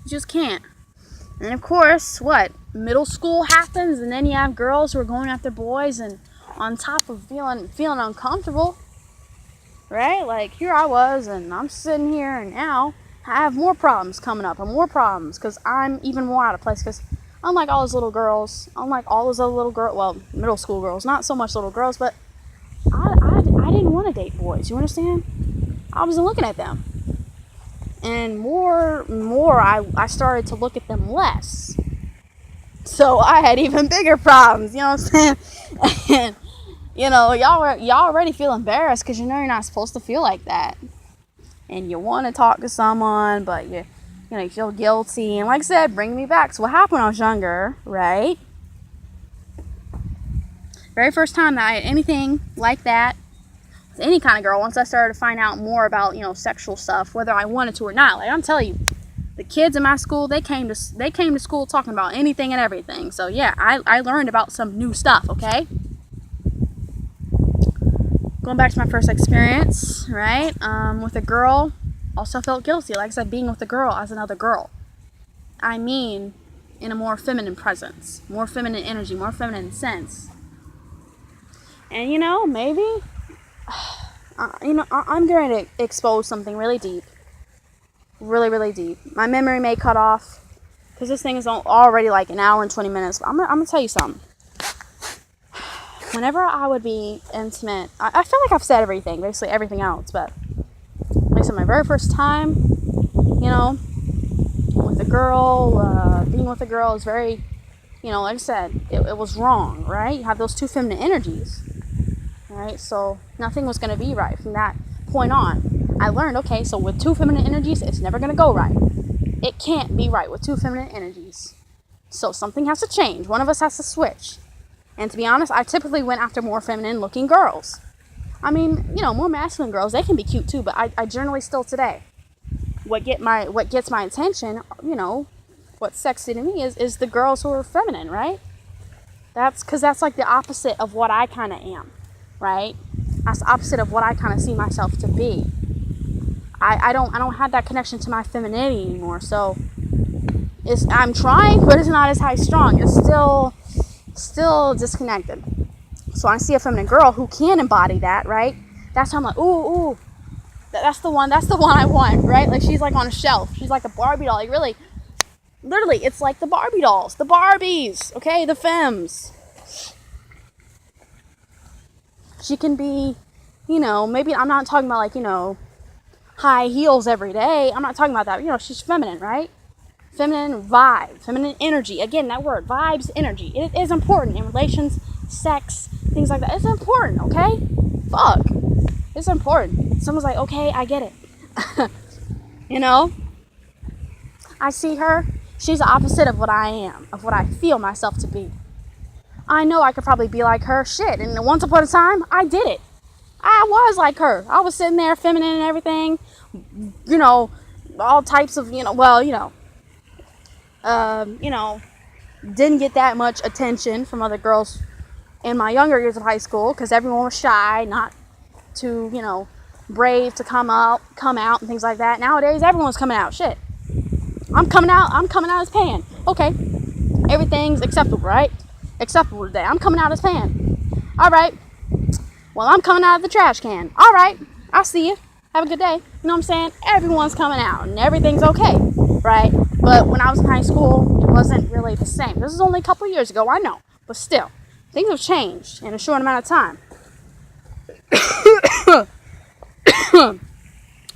You just can't. And then, of course, middle school happens, and then you have girls who are going after boys, and on top of feeling uncomfortable, right? Like, here I was, and I'm sitting here, and now I have more problems coming up, and more problems, because I'm even more out of place, because unlike all those little girls, unlike all those other little girls, well, middle school girls, not so much little girls, but I didn't want to date boys, you understand? I wasn't looking at them. And more I started to look at them less. So I had even bigger problems, you know what I'm saying? And, y'all already feel embarrassed because you're not supposed to feel like that. And you want to talk to someone, but you feel guilty. And like I said, bring me back. So what happened when I was younger, right? Very first time that I had anything like that with any kind of girl, once I started to find out more about, sexual stuff, whether I wanted to or not. Like, I'm telling you, the kids in my school, they came to school talking about anything and everything. So yeah, I learned about some new stuff, okay? Going back to my first experience, right? With a girl, also felt guilty. Like I said, being with a girl as another girl. I mean, in a more feminine presence, more feminine energy, more feminine sense. And maybe, I'm going to expose something really deep. Really, really deep. My memory may cut off, because this thing is already like an hour and 20 minutes. But I'm going to tell you something. Whenever I would be intimate, I feel like I've said everything, basically everything else, but like I said, my very first time, with a girl, being with a girl is very, like I said, it was wrong, right? You have those two feminine energies, right? So nothing was going to be right from that point on. I learned, okay, so with two feminine energies, it's never going to go right. It can't be right with two feminine energies. So something has to change. One of us has to switch. And to be honest, I typically went after more feminine looking girls. I mean, more masculine girls, they can be cute too, but I generally still today, what gets my attention, what's sexy to me is the girls who are feminine, right? That's because that's like the opposite of what I kind of am, right? That's the opposite of what I kind of see myself to be. I don't have that connection to my femininity anymore. So I'm trying, but it's not as high strong. It's still disconnected. So I see a feminine girl who can embody that, right? That's how I'm like, ooh, that's the one I want, right? Like, she's like on a shelf. She's like a Barbie doll. Like, really, literally, it's like the Barbie dolls, the Barbies, okay, the femmes. She can be, maybe I'm not talking about like, high heels every day. I'm not talking about that. She's feminine, right? Feminine vibe, feminine energy. Again, that word, vibes, energy. It is important in relations, sex, things like that. It's important, okay? Fuck. It's important. Someone's like, okay, I get it. I see her. She's the opposite of what I am, of what I feel myself to be. I know I could probably be like her. Shit. And once upon a time, I did it. I was like her. I was sitting there feminine and everything. All types of, didn't get that much attention from other girls in my younger years of high school because everyone was shy, not too, brave to come out and things like that. Nowadays, everyone's coming out. Shit. I'm coming out as pan. Okay. Everything's acceptable, right? Acceptable today. I'm coming out as pan. All right. Well, I'm coming out of the trash can. All right. I'll see you. Have a good day. You know what I'm saying? Everyone's coming out and everything's okay, right? But when I was in high school, it wasn't really the same. This is only a couple years ago, I know. But still, things have changed in a short amount of time.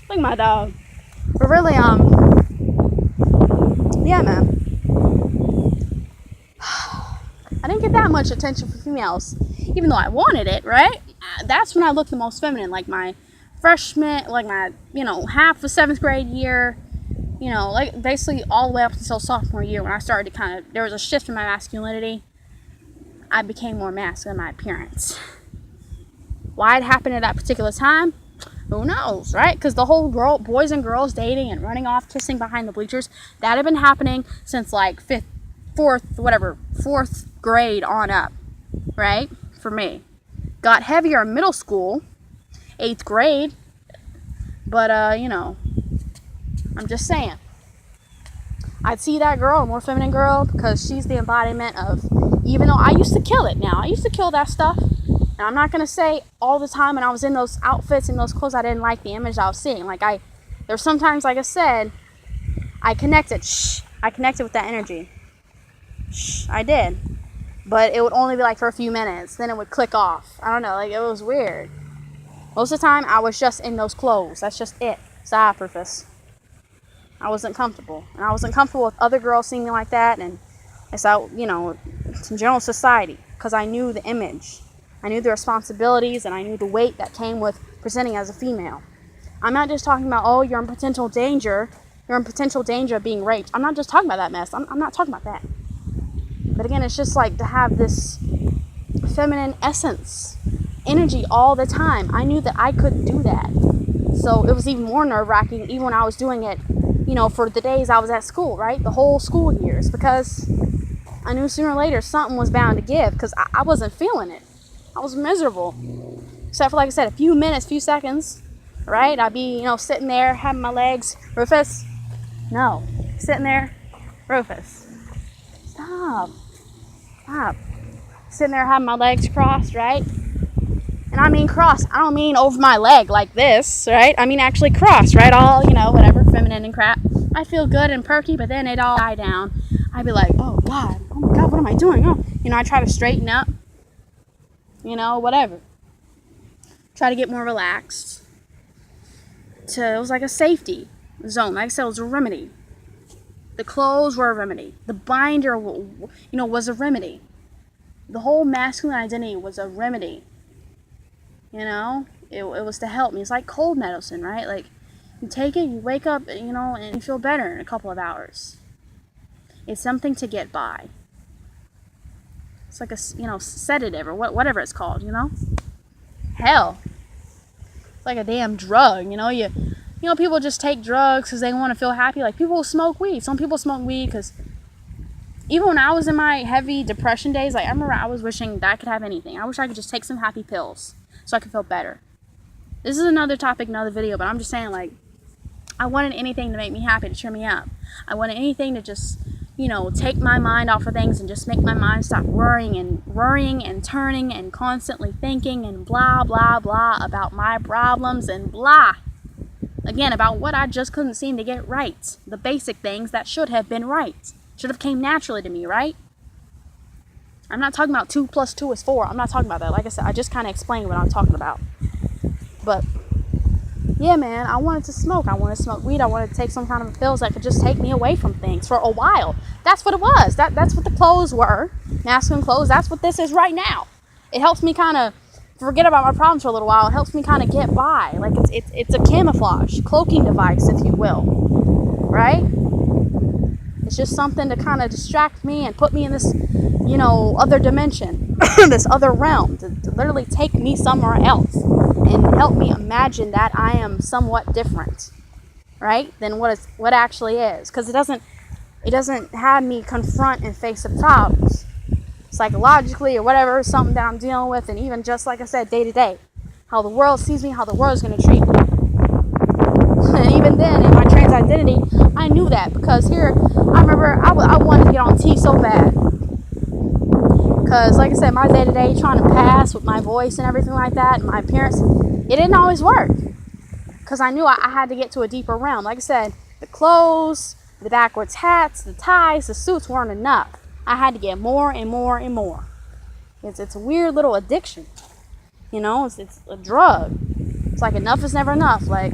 Like my dog. But really, yeah, man. I didn't get that much attention from females, even though I wanted it, right? That's when I looked the most feminine, like my freshman, like my, half of 7th grade year, like basically all the way up until sophomore year when I started to there was a shift in my masculinity. I became more masculine in my appearance. Why it happened at that particular time? Who knows, right? Because the whole boys and girls dating and running off, kissing behind the bleachers, that had been happening since like fourth grade on up, right? For me. Got heavier in middle school, 8th grade, but, I'm just saying. I'd see that girl, a more feminine girl, because she's the embodiment of, even though I used to kill it now, I used to kill that stuff. And I'm not going to say all the time when I was in those outfits and those clothes I didn't like the image I was seeing. There's sometimes, like I said, I connected with that energy. I did. But it would only be like for a few minutes. Then it would click off. I don't know, it was weird. Most of the time, I was just in those clothes. That's just it. Side purpose. I wasn't comfortable. And I wasn't comfortable with other girls seeing me like that. And it's out, it's in general society. Because I knew the image. I knew the responsibilities. And I knew the weight that came with presenting as a female. I'm not just talking about, oh, you're in potential danger. You're in potential danger of being raped. I'm not just talking about that mess. I'm not talking about that. But again, it's just like to have this feminine essence, energy all the time. I knew that I couldn't do that. So it was even more nerve-wracking even when I was doing it, for the days I was at school, right? The whole school years. Because I knew sooner or later something was bound to give because I wasn't feeling it. I was miserable. Except for, like I said, a few minutes, few seconds, right? I'd be, sitting there, having my legs, Rufus. No. Sitting there, Rufus. Stop. Sitting there having my legs crossed, right? And I mean crossed. I don't mean over my leg like this, right? I mean actually crossed, right? All, whatever, feminine and crap. I feel good and perky, but then it all die down. I'd be like, oh my God, what am I doing? Oh, I try to straighten up, whatever. Try to get more relaxed. It was like a safety zone. Like I said, it was a remedy. The clothes were a remedy. The binder, was a remedy. The whole masculine identity was a remedy. It was to help me. It's like cold medicine, right? Like, you take it, you wake up, and you feel better in a couple of hours. It's something to get by. It's like a, sedative or whatever it's called, Hell. It's like a damn drug, people just take drugs because they want to feel happy. Like, people smoke weed. Some people smoke weed because even when I was in my heavy depression days, I remember I was wishing that I could have anything. I wish I could just take some happy pills so I could feel better. This is another topic, another video, but I'm just saying, I wanted anything to make me happy, to cheer me up. I wanted anything to just, take my mind off of things and just make my mind stop worrying and turning and constantly thinking and blah, blah, blah about my problems and blah. Again, about what I just couldn't seem to get right. The basic things that should have been right. Should have came naturally to me, right? I'm not talking about 2 + 2 is 4. I'm not talking about that. Like I said, I just kind of explained what I'm talking about. But, yeah, man, I wanted to smoke. I wanted to smoke weed. I wanted to take some kind of pills that could just take me away from things for a while. That's what it was. That's what the clothes were. Masculine clothes. That's what this is right now. It helps me kind of forget about my problems for a little while. It helps me kind of get by. Like, it's a camouflage, cloaking device, if you will. Right? It's just something to kind of distract me and put me in this, other dimension, this other realm, to literally take me somewhere else and help me imagine that I am somewhat different, right, than what actually is. Because it doesn't have me confront and face the problems psychologically or whatever, something that I'm dealing with, and even just like I said, day to day, how the world sees me, how the world's going to treat me. And even then, in my trans identity, I knew that because here, I remember I wanted to get on T so bad. Because, like I said, my day-to-day trying to pass with my voice and everything like that, and my appearance, it didn't always work. Because I knew I had to get to a deeper realm. Like I said, the clothes, the backwards hats, the ties, the suits weren't enough. I had to get more and more and more. It's a weird little addiction. You know, it's a drug. It's like enough is never enough. Like,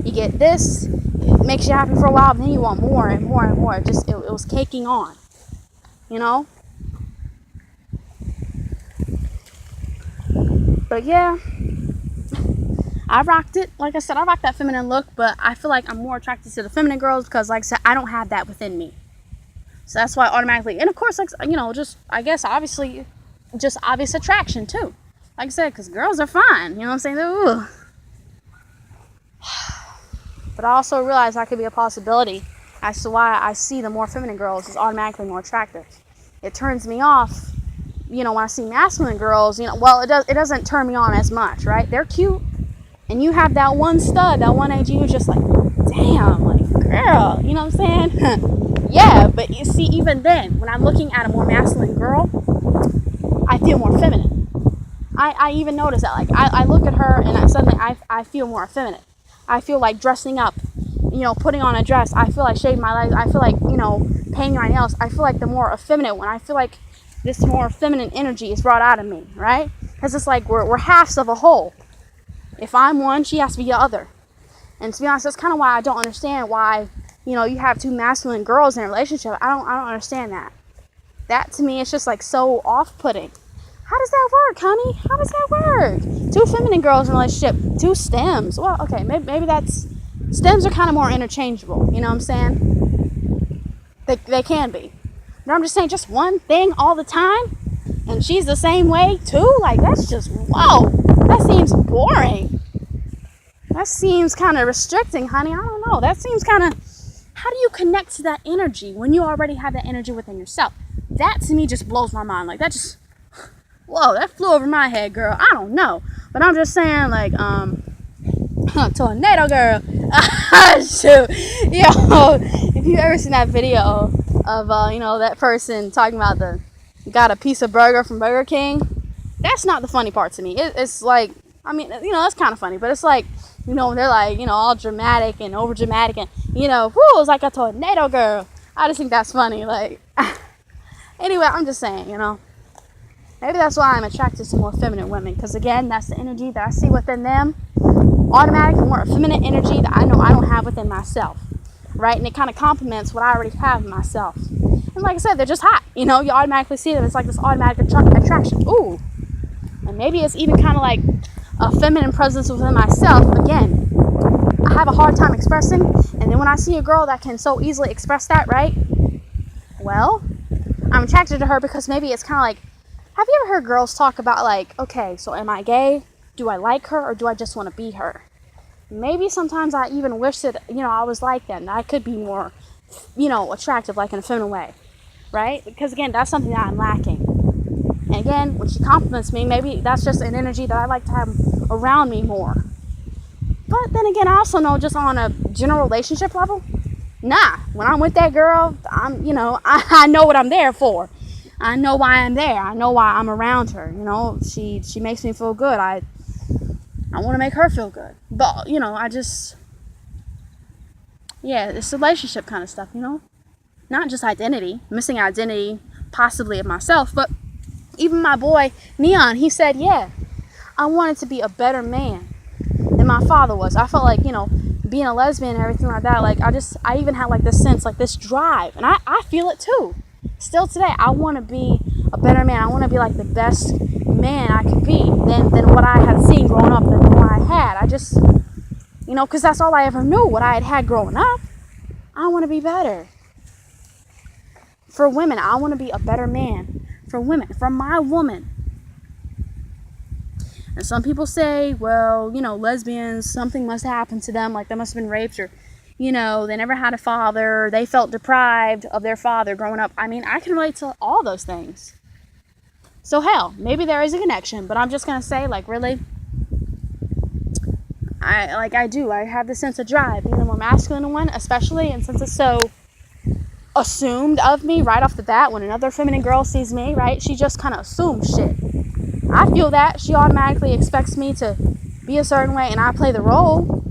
you get this, it makes you happy for a while, but then you want more and more and more. It was caking on, you know? But yeah, I rocked it. Like I said, I rocked that feminine look, but I feel like I'm more attracted to the feminine girls because, like I said, I don't have that within me. So that's why automatically, and of course, like, you know, just, I guess, obviously, just obvious attraction too. Like I said, because girls are fine, you know what I'm saying? They're, but I also realize that could be a possibility as to why I see the more feminine girls as automatically more attractive. It turns me off, you know, when I see masculine girls, you know, well, it doesn't turn me on as much, right? They're cute, and you have that one stud, that one AG who's just like, damn, like, girl, you know what I'm saying? Yeah, but you see, even then, when I'm looking at a more masculine girl, I feel more feminine. I even notice that, like, I look at her and suddenly I feel more feminine. I feel like dressing up, you know, putting on a dress. I feel like shaving my legs. I feel like, you know, painting my nails. I feel like the more effeminate one. I feel like this more feminine energy is brought out of me, right? Because it's like we're halves of a whole. If I'm one, she has to be the other. And to be honest, that's kind of why I don't understand why, you know, you have two masculine girls in a relationship. I don't understand that. That to me is just like so off-putting. How does that work, honey? How does that work? Two feminine girls in a relationship, two stems. Well, okay, maybe that's, stems are kind of more interchangeable, you know what I'm saying? They can be. But I'm just saying, just one thing all the time, and she's the same way too? Like, that's just, whoa, that seems boring. That seems kind of restricting, honey. I don't know. That seems kind of, how do you connect to that energy when you already have that energy within yourself? That to me just blows my mind. Like, that just, whoa, that flew over my head, girl. I don't know. But I'm just saying, like, tornado girl. Shoot. Yo, if you've ever seen that video of, you know, that person talking about got a piece of burger from Burger King, that's not the funny part to me. It's like, I mean, you know, that's kind of funny, but it's like, you know, they're like, you know, all dramatic and over dramatic and, you know, whoo, it's like a tornado girl. I just think that's funny. Like, anyway, I'm just saying, you know. Maybe that's why I'm attracted to more feminine women. Because again, that's the energy that I see within them. Automatically more feminine energy that I know I don't have within myself. Right? And it kind of complements what I already have in myself. And like I said, they're just hot. You know, you automatically see them. It's like this automatic attraction. Ooh. And maybe it's even kind of like a feminine presence within myself. Again, I have a hard time expressing. And then when I see a girl that can so easily express that, right? Well, I'm attracted to her because maybe it's kind of like, have you ever heard girls talk about, like, okay, so am I gay? Do I like her, or do I just want to be her? Maybe sometimes I even wish that, you know, I was like them. That I could be more, you know, attractive, like in a feminine way, right? Because, again, that's something that I'm lacking. And, again, when she compliments me, maybe that's just an energy that I like to have around me more. But then again, I also know just on a general relationship level, nah, when I'm with that girl, I'm, you know, I know what I'm there for. I know why I'm there. I know why I'm around her. You know, she makes me feel good. I want to make her feel good. But, you know, yeah, it's relationship kind of stuff, you know? Not just identity, missing identity, possibly of myself, but even my boy, Neon, he said, yeah, I wanted to be a better man than my father was. I felt like, you know, being a lesbian and everything like that, like, I even had, like, this sense, like, this drive. And I feel it, too. Still today, I want to be a better man. I want to be like the best man I could be than what I had seen growing up, than what I had. I just, you know, because that's all I ever knew, what I had growing up. I want to be better. For women, I want to be a better man. For women, for my woman. And some people say, well, you know, lesbians, something must have happened to them, like they must have been raped, or, you know, they never had a father, they felt deprived of their father growing up. I mean, I can relate to all those things. So hell, maybe there is a connection, but I'm just going to say, like, really, I have this sense of drive, being the more masculine one, especially, and since it's so assumed of me right off the bat, when another feminine girl sees me, right, she just kind of assumes shit. I feel that. She automatically expects me to be a certain way, and I play the role.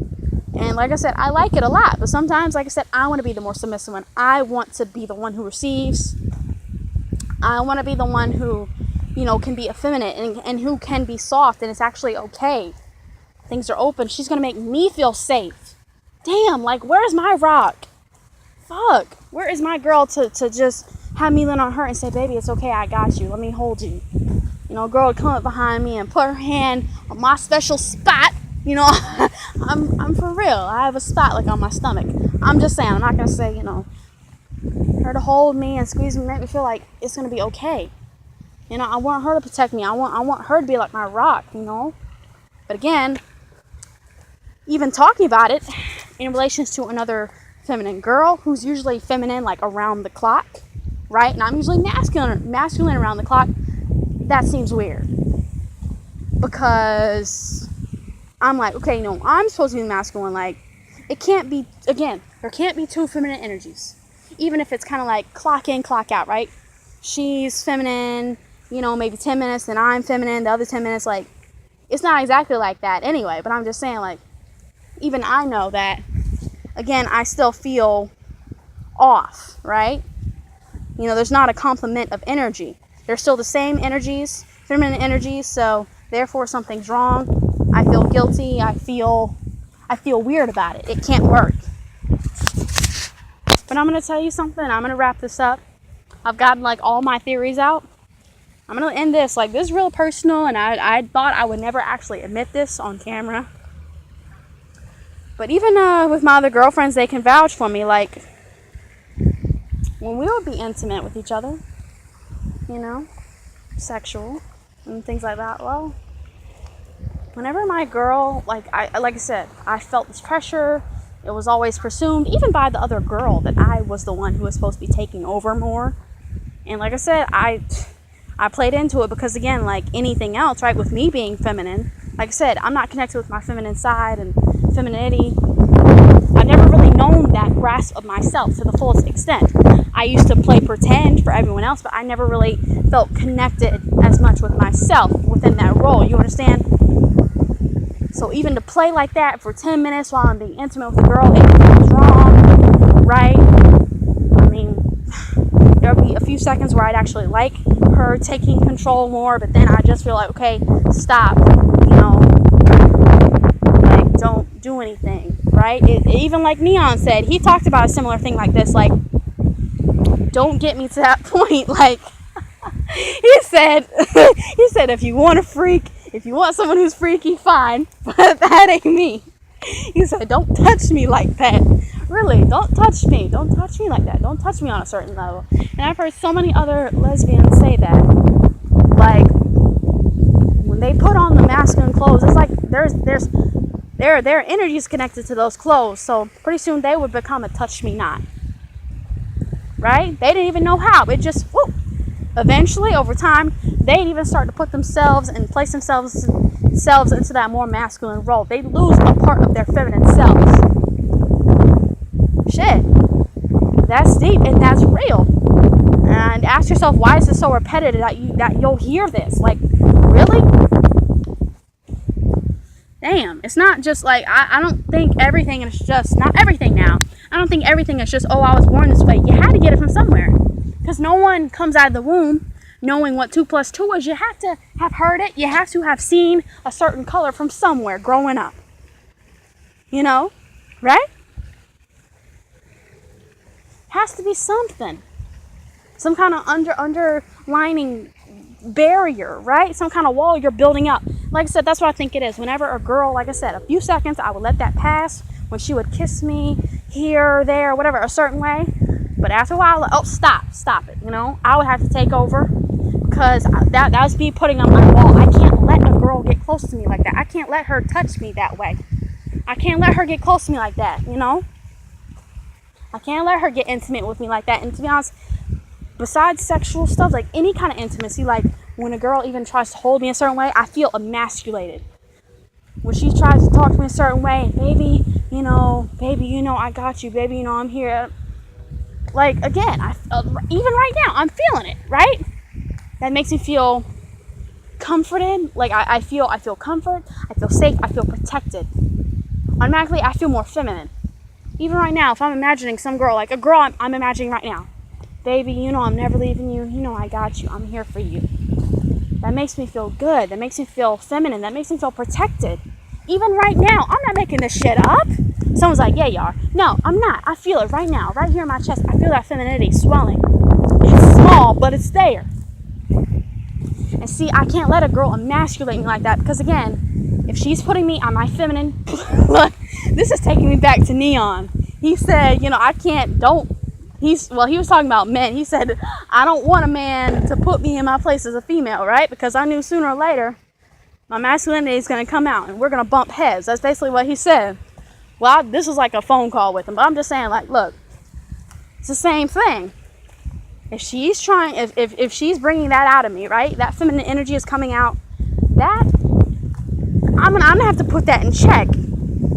And like I said, I like it a lot. But sometimes, like I said, I want to be the more submissive one. I want to be the one who receives. I want to be the one who, can be effeminate and who can be soft, and it's actually okay. Things are open. She's going to make me feel safe. Damn, like, where's my rock? Fuck. Where is my girl to just have me lean on her and say, baby, it's okay, I got you. Let me hold you. A girl would come up behind me and put her hand on my special spot. I'm for real. I have a spot like on my stomach. I'm just saying, I'm not going to say, her to hold me and squeeze me, make me feel like it's going to be okay. I want her to protect me. I want her to be like my rock, But again, even talking about it in relation to another feminine girl who's usually feminine, like around the clock, right? And I'm usually masculine around the clock. That seems weird. Because I'm like, okay, I'm supposed to be masculine. Like, it can't be, again, there can't be two feminine energies. Even if it's kind of like clock in, clock out, right? She's feminine, maybe 10 minutes, then I'm feminine, the other 10 minutes, like, it's not exactly like that anyway, but I'm just saying, like, even I know that, again, I still feel off, right? There's not a complement of energy. They're still the same energies, feminine energies, so therefore something's wrong. I feel guilty. I feel weird about it. It can't work. But I'm going to tell you something. I'm going to wrap this up. I've gotten, like, all my theories out. I'm going to end this. Like, this is real personal, and I thought I would never actually admit this on camera. But even with my other girlfriends, they can vouch for me. Like, when we would be intimate with each other, sexual and things like that, well, whenever my girl, like I said, I felt this pressure. It was always presumed, even by the other girl, that I was the one who was supposed to be taking over more. And like I said, I played into it because, again, like anything else, right, with me being feminine, like I said, I'm not connected with my feminine side and femininity. I've never really known that grasp of myself to the fullest extent. I used to play pretend for everyone else, but I never really felt connected as much with myself within that role. You understand? So even to play like that for 10 minutes while I'm being intimate with a girl, it feels wrong, right? I mean, there'll be a few seconds where I'd actually like her taking control more, but then I just feel like, okay, stop, like, don't do anything, right? Even like Neon said, he talked about a similar thing like this, like, don't get me to that point. Like, he said, if you want a freak, if you want someone who's freaky, fine, but that ain't me. He said, don't touch me like that. Really, don't touch me. Don't touch me like that. Don't touch me on a certain level. And I've heard so many other lesbians say that. Like, when they put on the masculine clothes, it's like their energy is connected to those clothes. So pretty soon they would become a touch me not. Right? They didn't even know how. It just, whoop. Eventually, over time, they'd even start to put themselves and place themselves into that more masculine role. They lose a part of their feminine selves. Shit. That's deep and that's real. And ask yourself, why is it so repetitive that you'll hear this? Like, really? Damn. It's not just like, I don't think everything is just, not everything now. I don't think everything is just, oh, I was born this way. You had to get it from somewhere. Because no one comes out of the womb knowing what 2 + 2 is. You have to have heard it. You have to have seen a certain color from somewhere growing up. Right? Has to be something. Some kind of underlining barrier, right? Some kind of wall you're building up. Like I said, that's what I think it is. Whenever a girl, like I said, a few seconds, I would let that pass. When she would kiss me here, there, whatever, a certain way. But after a while, oh, stop it, I would have to take over, because that was me putting on my wall. I can't let a girl get close to me like that. I can't let her touch me that way. I can't let her get close to me like that, I can't let her get intimate with me like that. And to be honest, besides sexual stuff, like any kind of intimacy, like when a girl even tries to hold me a certain way, I feel emasculated. When she tries to talk to me a certain way, baby, I got you, baby, I'm here. Like, again, even right now, I'm feeling it, right? That makes me feel comforted. Like, I feel comfort, I feel safe, I feel protected. Automatically, I feel more feminine. Even right now, if I'm imagining some girl, like a girl I'm imagining right now. Baby, I'm never leaving you. I got you. I'm here for you. That makes me feel good. That makes me feel feminine. That makes me feel protected. Even right now, I'm not making this shit up. Someone's like, yeah, you are. No, I'm not. I feel it right now, right here in my chest. I feel that femininity swelling. It's small, but it's there. And see, I can't let a girl emasculate me like that, because again, if she's putting me on my feminine, look, this is taking me back to Neon. He said, I can't, he was talking about men. He said, I don't want a man to put me in my place as a female, right? Because I knew sooner or later, my masculinity is going to come out and we're going to bump heads. That's basically what he said. Well, this was like a phone call with him, but I'm just saying, like, look, it's the same thing. If she's trying, if she's bringing that out of me, right? That feminine energy is coming out. That I'm gonna have to put that in check.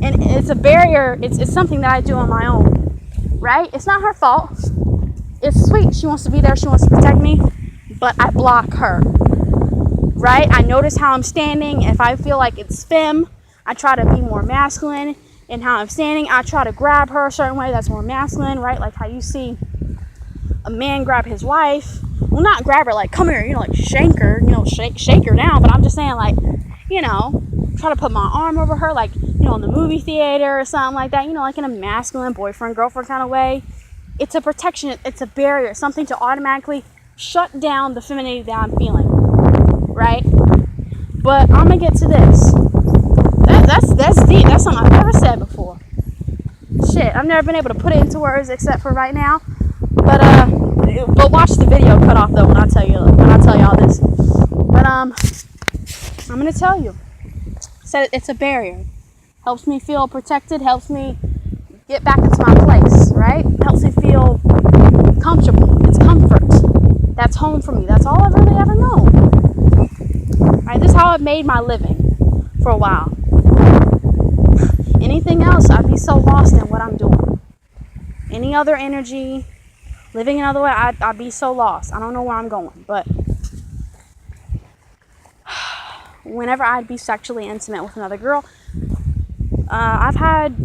And it's a barrier. It's something that I do on my own, right? It's not her fault. It's sweet. She wants to be there. She wants to protect me, but I block her, right? I notice how I'm standing. If I feel like it's femme, I try to be more masculine. And how I'm standing, I try to grab her a certain way that's more masculine, right? Like how you see a man grab his wife. Well, not grab her like, come here, like shake her, shake her down. But I'm just saying, like, try to put my arm over her, like, in the movie theater or something like that, like in a masculine boyfriend, girlfriend kind of way. It's a protection, it's a barrier, something to automatically shut down the femininity that I'm feeling, right? But I'm gonna get to this. That's deep. That's something I've never said before. Shit, I've never been able to put it into words except for right now. But watch the video cut off though when I tell y'all this. But I'm gonna tell you. So it's a barrier. Helps me feel protected. Helps me get back into my place. Right? Helps me feel comfortable. It's comfort. That's home for me. That's all I've really ever known. Right? This is how I've made my living for a while. Anything else, I'd be so lost in what I'm doing. Any other energy, living another way, I'd be so lost. I don't know where I'm going. But whenever I'd be sexually intimate with another girl, I've had,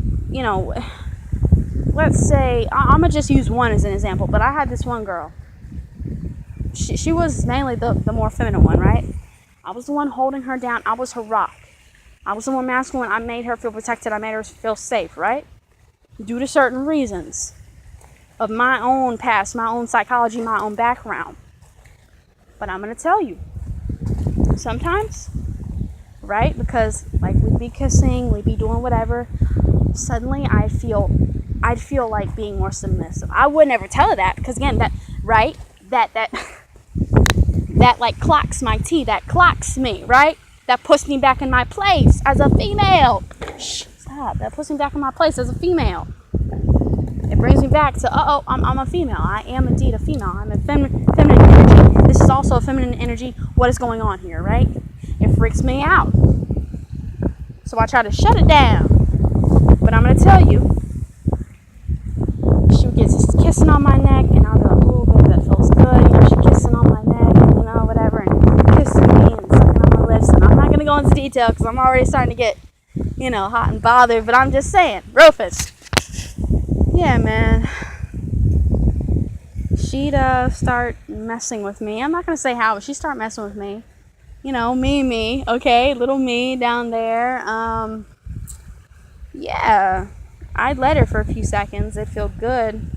let's say, I'm going to just use one as an example. But I had this one girl. She was mainly the more feminine one, right? I was the one holding her down. I was her rock. I was the more masculine. I made her feel protected. I made her feel safe, right? Due to certain reasons of my own past, my own psychology, my own background. But I'm going to tell you, sometimes, right? Because like we'd be kissing, we'd be doing whatever. Suddenly I'd feel like being more submissive. I would never tell her that because again, that, right? That like clocks my T, that clocks me, right? That puts me back in my place as a female. Shh, stop. That puts me back in my place as a female. It brings me back to, I'm a female. I am indeed a female. I'm a feminine energy. This is also a feminine energy. What is going on here, right? It freaks me out. So I try to shut it down. But I'm going to tell you, she would get kissing on my neck, and I'll be like, ooh, baby, that feels good. She's kissing on my neck, and whatever, and kissing me and sucking on my lips. And I'm not going to go into detail because I'm already starting to get, hot and bothered. But I'm just saying, Rufus. Yeah, man. She'd start messing with me. I'm not going to say how, but she'd start messing with me. Me, okay? Little me down there. Yeah. I'd let her for a few seconds. It'd feel good.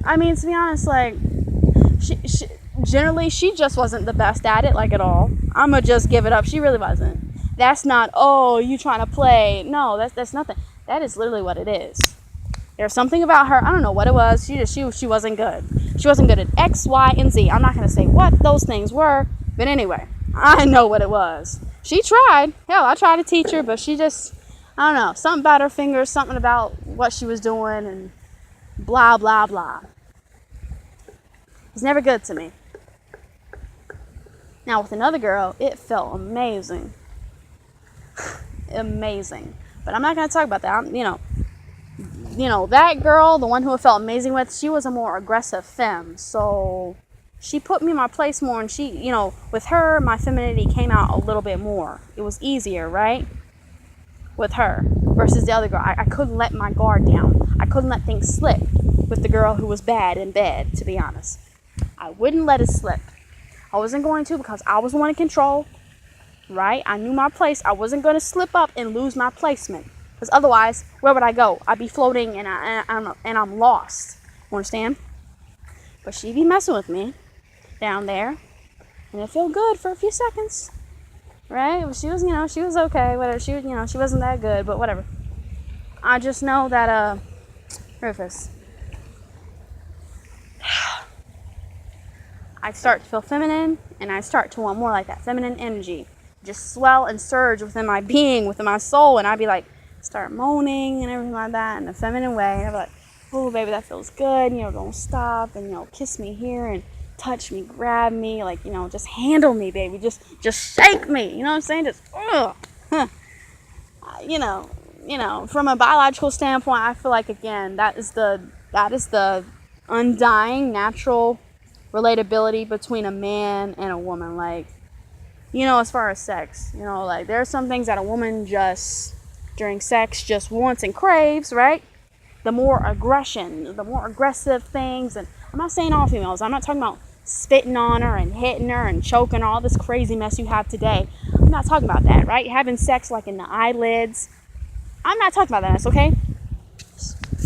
I mean, to be honest, like, generally, she just wasn't the best at it, like, at all. I'm going to just give it up. She really wasn't. That's not, you trying to play. No, that's nothing. That is literally what it is. There's something about her, I don't know what it was. She wasn't good. She wasn't good at X, Y, and Z. I'm not going to say what those things were, but anyway, I know what it was. She tried. Hell, I tried to teach her, but she just, I don't know, something about her fingers, something about what she was doing, and blah, blah, blah. It was never good to me. Now, with another girl, it felt amazing. Amazing. But I'm not going to talk about that. That girl, the one who I felt amazing with, she was a more aggressive femme. So she put me in my place more, and she, with her, my femininity came out a little bit more. It was easier, right? With her versus the other girl. I couldn't let my guard down. I couldn't let things slip with the girl who was bad in bed, to be honest. I wouldn't let it slip. I wasn't going to because I was the one in control, right? I knew my place. I wasn't going to slip up and lose my placement. Because otherwise, where would I go? I'd be floating and I'm lost. You understand? But she be messing with me down there. And it felt good for a few seconds. Right? She was, she was okay. Whatever. She wasn't that good, but whatever. I just know that, Rufus, I start to feel feminine, and I start to want more like that feminine energy. Just swell and surge within my being, within my soul, and I'd be like, start moaning and everything like that in a feminine way. And I'd be like, oh, baby, that feels good. Don't stop, and, kiss me here and touch me, grab me, like, just handle me, baby. Just shake me. You know what I'm saying? Just, ugh. Huh. From a biological standpoint, I feel like, again, that is the undying natural relatability between a man and a woman. Like, as far as sex, like, there are some things that a woman just during sex just wants and craves, right? The more aggression, the more aggressive things. And I'm not saying all females. I'm not talking about spitting on her and hitting her and choking her, all this crazy mess you have today. I'm not talking about that, right? Having sex like in the eyelids. I'm not talking about that mess, okay?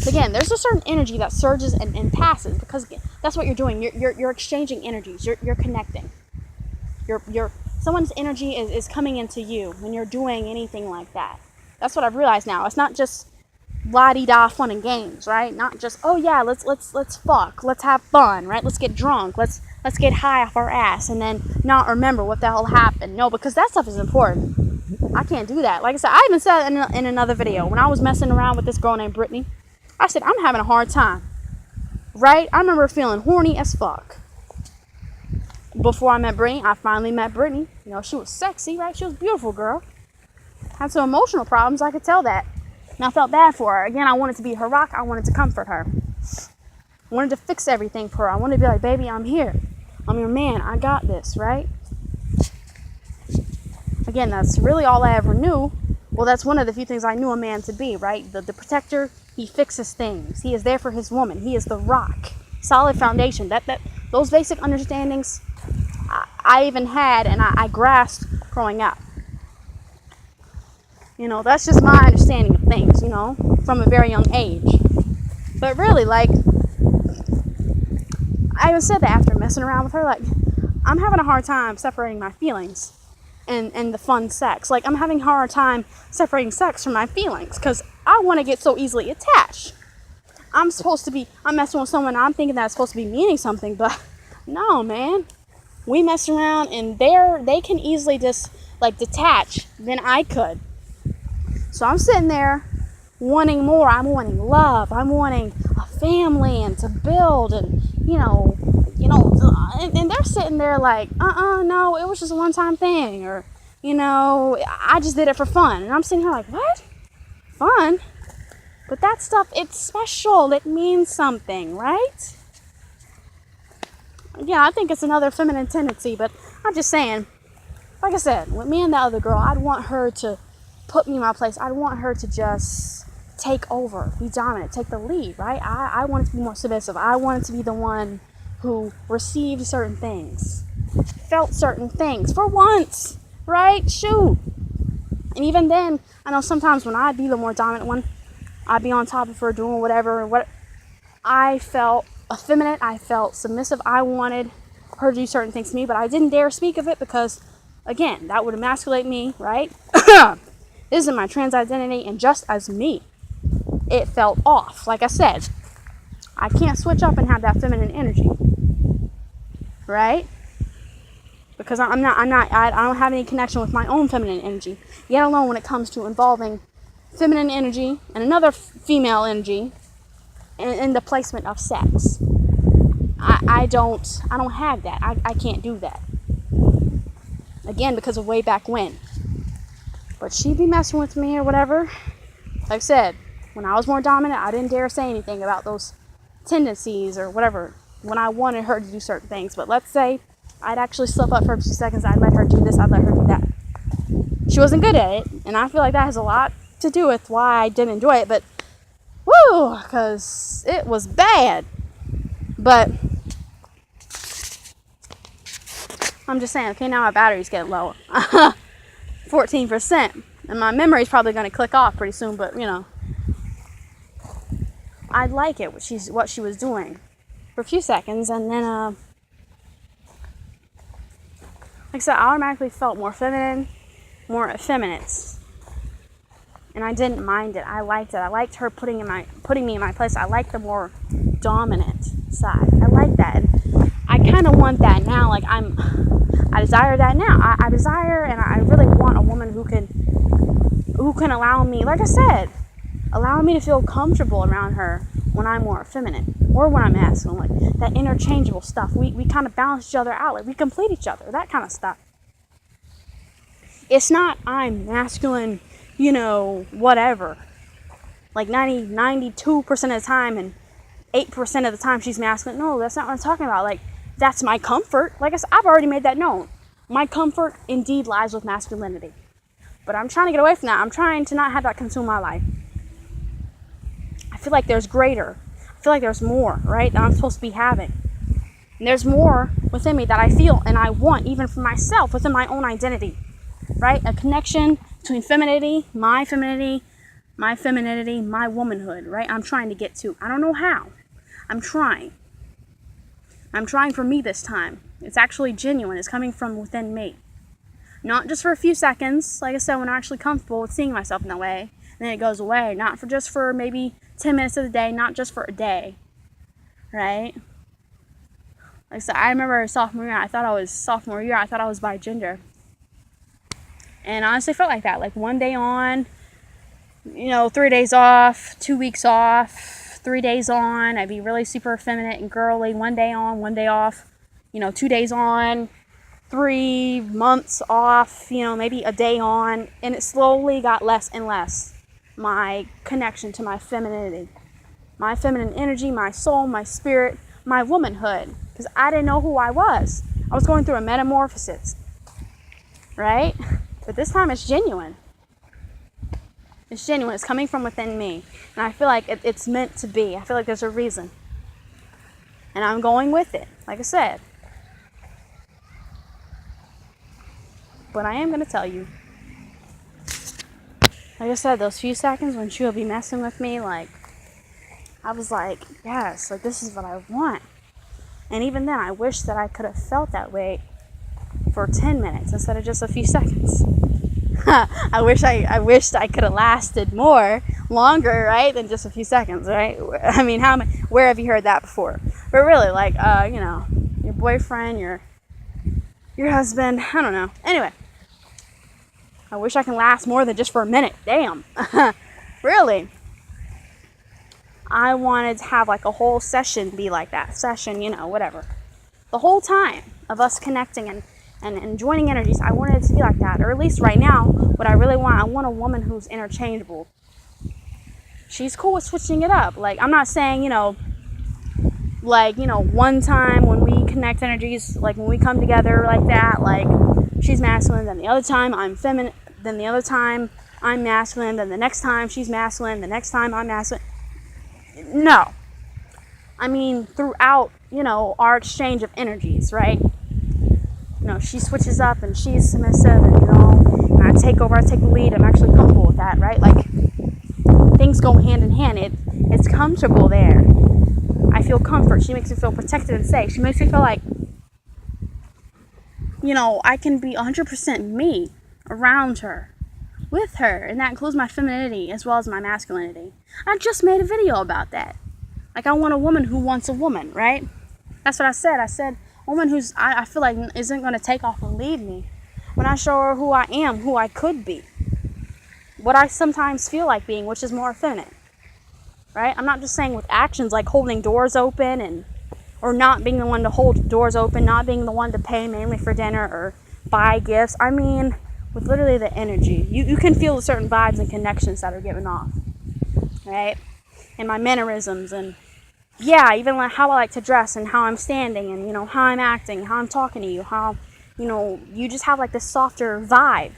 Again, there's a certain energy that surges and passes, because that's what you're doing. You're exchanging energies. You're connecting. Someone's energy is coming into you when you're doing anything like that. That's what I've realized now. It's not just la-di-da fun and games, right? Not just, oh yeah, let's fuck, let's have fun, right? Let's get drunk, let's get high off our ass and then not remember what the hell happened. No, because that stuff is important. I can't do that. Like I said, I even said in another video, when I was messing around with this girl named Brittany, I said, I'm having a hard time, right? I remember feeling horny as fuck. Before I met Brittany, I finally met Brittany. She was sexy, right? She was a beautiful girl. Had some emotional problems, I could tell that. And I felt bad for her. Again, I wanted to be her rock. I wanted to comfort her. I wanted to fix everything for her. I wanted to be like, baby, I'm here. I'm your man. I got this, right? Again, that's really all I ever knew. Well, that's one of the few things I knew a man to be, right? The protector, he fixes things. He is there for his woman. He is the rock. Solid foundation. Those basic understandings I even had and I grasped growing up. That's just my understanding of things, from a very young age. But really, like, I even said that after messing around with her, like, I'm having a hard time separating my feelings and the fun sex. Like, I'm having a hard time separating sex from my feelings because I want to get so easily attached. I'm messing with someone, I'm thinking that's supposed to be meaning something, but no, man. We mess around and they can easily just, like, detach than I could. So I'm sitting there wanting more. I'm wanting love. I'm wanting a family and to build and, and they're sitting there like, no, it was just a one-time thing. Or, I just did it for fun. And I'm sitting here like, what? Fun? But that stuff, it's special. It means something, right? Yeah, I think it's another feminine tendency, but I'm just saying, like I said, with me and the other girl, I'd want her to put me in my place. I'd want her to just take over, be dominant, take the lead, right? I wanted to be more submissive. I wanted to be the one who received certain things, felt certain things for once, right? Shoot. And even then, I know sometimes when I'd be the more dominant one, I'd be on top of her doing whatever. I felt effeminate. I felt submissive. I wanted her to do certain things to me, but I didn't dare speak of it because, again, that would emasculate me, right? This is my trans identity, and just as me, it felt off. Like I said, I can't switch up and have that feminine energy, right? Because I don't have any connection with my own feminine energy, yet alone when it comes to involving feminine energy and another female energy in the placement of sex. I don't have that. I can't do that. Again, because of way back when. But she'd be messing with me or whatever. Like I said, when I was more dominant, I didn't dare say anything about those tendencies or whatever when I wanted her to do certain things. But let's say I'd actually slip up for a few seconds. I'd let her do this. I'd let her do that. She wasn't good at it. And I feel like that has a lot to do with why I didn't enjoy it. But, woo, because it was bad. But I'm just saying, okay, now my battery's getting low. 14%. And my memory's probably going to click off pretty soon, but, I like it, what she was doing for a few seconds, and then, like I said, I automatically felt more feminine, more effeminate. And I didn't mind it. I liked it. I liked her putting me in my place. I like the more dominant side. I like that. And I kind of want that now. Like I desire that now. I desire, and I really want a woman who can allow me, like I said, allow me to feel comfortable around her when I'm more feminine or when I'm masculine. Like that interchangeable stuff. We kind of balance each other out. Like we complete each other. That kind of stuff. It's not I'm masculine, whatever. Like 92% of the time and 8% of the time she's masculine. No, that's not what I'm talking about. Like, that's my comfort. Like I said, I've already made that known. My comfort indeed lies with masculinity. But I'm trying to get away from that. I'm trying to not have that consume my life. I feel like there's greater. I feel like there's more, right, that I'm supposed to be having. And there's more within me that I feel and I want, even for myself, within my own identity. Right? A connection between femininity, my womanhood, right? I'm trying to get to. I don't know how. I'm trying. I'm trying for me this time. It's actually genuine. It's coming from within me. Not just for a few seconds, like I said, when I'm actually comfortable with seeing myself in that way, and then it goes away. Not for just for maybe 10 minutes of the day, not just for a day, right? Like I said, I remember sophomore year, I thought I was bi-gender. And I honestly felt like that. Like 1 day on, 3 days off, 2 weeks off, 3 days on. I'd be really super effeminate and girly. 1 day on, 1 day off. 2 days on, 3 months off, maybe a day on. And it slowly got less and less. My connection to my femininity. My feminine energy, my soul, my spirit, my womanhood. Because I didn't know who I was. I was going through a metamorphosis. Right? But this time it's genuine. It's genuine. It's coming from within me. And I feel like it's meant to be. I feel like there's a reason. And I'm going with it, like I said. But I am going to tell you. Like I said, those few seconds when she'll be messing with me, like, I was like, yes, like this is what I want. And even then, I wish that I could have felt that way for 10 minutes instead of just a few seconds. I wished I could have lasted longer, right, than just a few seconds, right? I mean, where have you heard that before? But really, like, your boyfriend, your husband, I don't know. Anyway, I wish I can last more than just for a minute. Damn. Really. I wanted to have like a whole session be like that. Session, whatever. The whole time of us connecting and joining energies, I wanted it to be like that. Or at least right now, what I really want, I want a woman who's interchangeable. She's cool with switching it up. Like, I'm not saying, one time when we connect energies, like when we come together like that, like she's masculine, then the other time I'm feminine, then the other time I'm masculine, then the next time she's masculine, the next time I'm masculine. No. I mean, throughout, our exchange of energies, right? She switches up and she's submissive and I take over, I take the lead. I'm actually comfortable with that, right? Like, things go hand in hand. It's comfortable there. I feel comfort. She makes me feel protected and safe. She makes me feel like, I can be 100% me around her, with her. And that includes my femininity as well as my masculinity. I just made a video about that. Like, I want a woman who wants a woman, right? That's what I said. I said, a woman who's, I feel like isn't going to take off and leave me when I show her who I am, who I could be. What I sometimes feel like being, which is more feminine. Right? I'm not just saying with actions like holding doors open or not being the one to hold doors open, not being the one to pay mainly for dinner or buy gifts. I mean, with literally the energy. You can feel certain vibes and connections that are given off. Right? And my mannerisms and even like how I like to dress and how I'm standing and, how I'm acting, how I'm talking to you, how, you just have like this softer vibe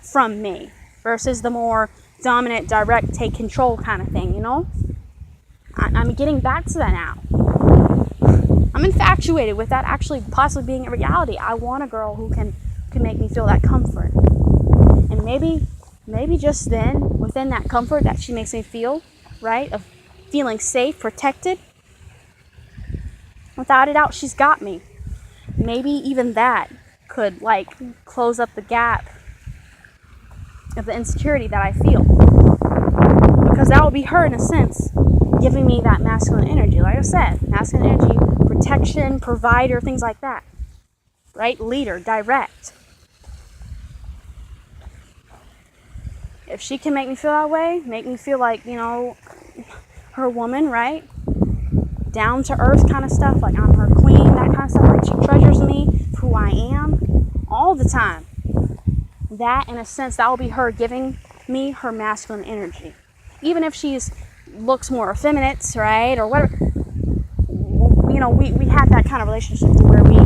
from me versus the more dominant, direct, take control kind of thing, I'm getting back to that now. I'm infatuated with that actually possibly being a reality. I want a girl who can make me feel that comfort. And maybe just then, within that comfort that she makes me feel, right, of feeling safe, protected, without a doubt, she's got me. Maybe even that could, like, close up the gap of the insecurity that I feel. Because that will be her, in a sense, giving me that masculine energy. Like I said, masculine energy, protection, provider, things like that. Right? Leader, direct. If she can make me feel that way, make me feel like, her woman, right? Down to earth kind of stuff, like I'm her queen, that kind of stuff, like she treasures me for who I am all the time. That, in a sense, that will be her giving me her masculine energy. Even if she's looks more effeminate, right, or whatever, we have that kind of relationship where we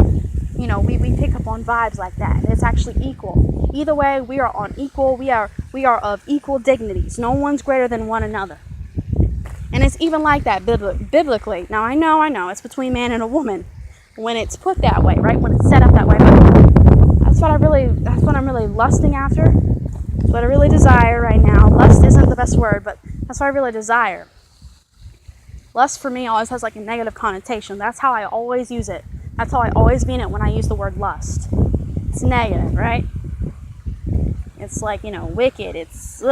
pick up on vibes like that. It's actually equal. Either way, we are on equal. We are of equal dignities. No one's greater than one another. And it's even like that biblically. Now I know it's between man and a woman when it's put that way, right? When it's set up that way. But that's what I'm really lusting after. That's what I really desire right now. Lust isn't the best word, but that's what I really desire. Lust for me always has like a negative connotation. That's how I always use it. That's how I always mean it when I use the word lust. It's negative, right? It's like, wicked. It's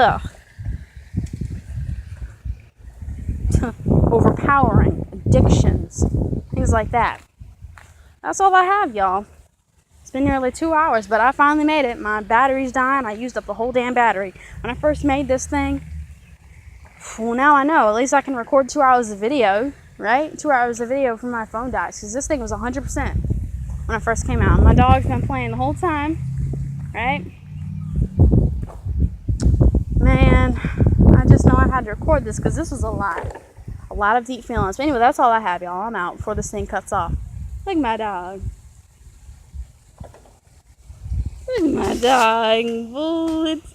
overpowering, addictions, things like that. That's all I have, y'all. It's been nearly 2 hours, but I finally made it. My battery's dying. I used up the whole damn battery. When I first made this thing, well, now I know. At least I can record 2 hours of video, right? 2 hours of video from my phone dies, because this thing was 100% when I first came out. My dog's been playing the whole time, right? Man, I just know I had to record this because this was a lot of deep feelings. But anyway, that's all I have, y'all. I'm out before this thing cuts off. Look at my dog. Look at my dog. Bullets.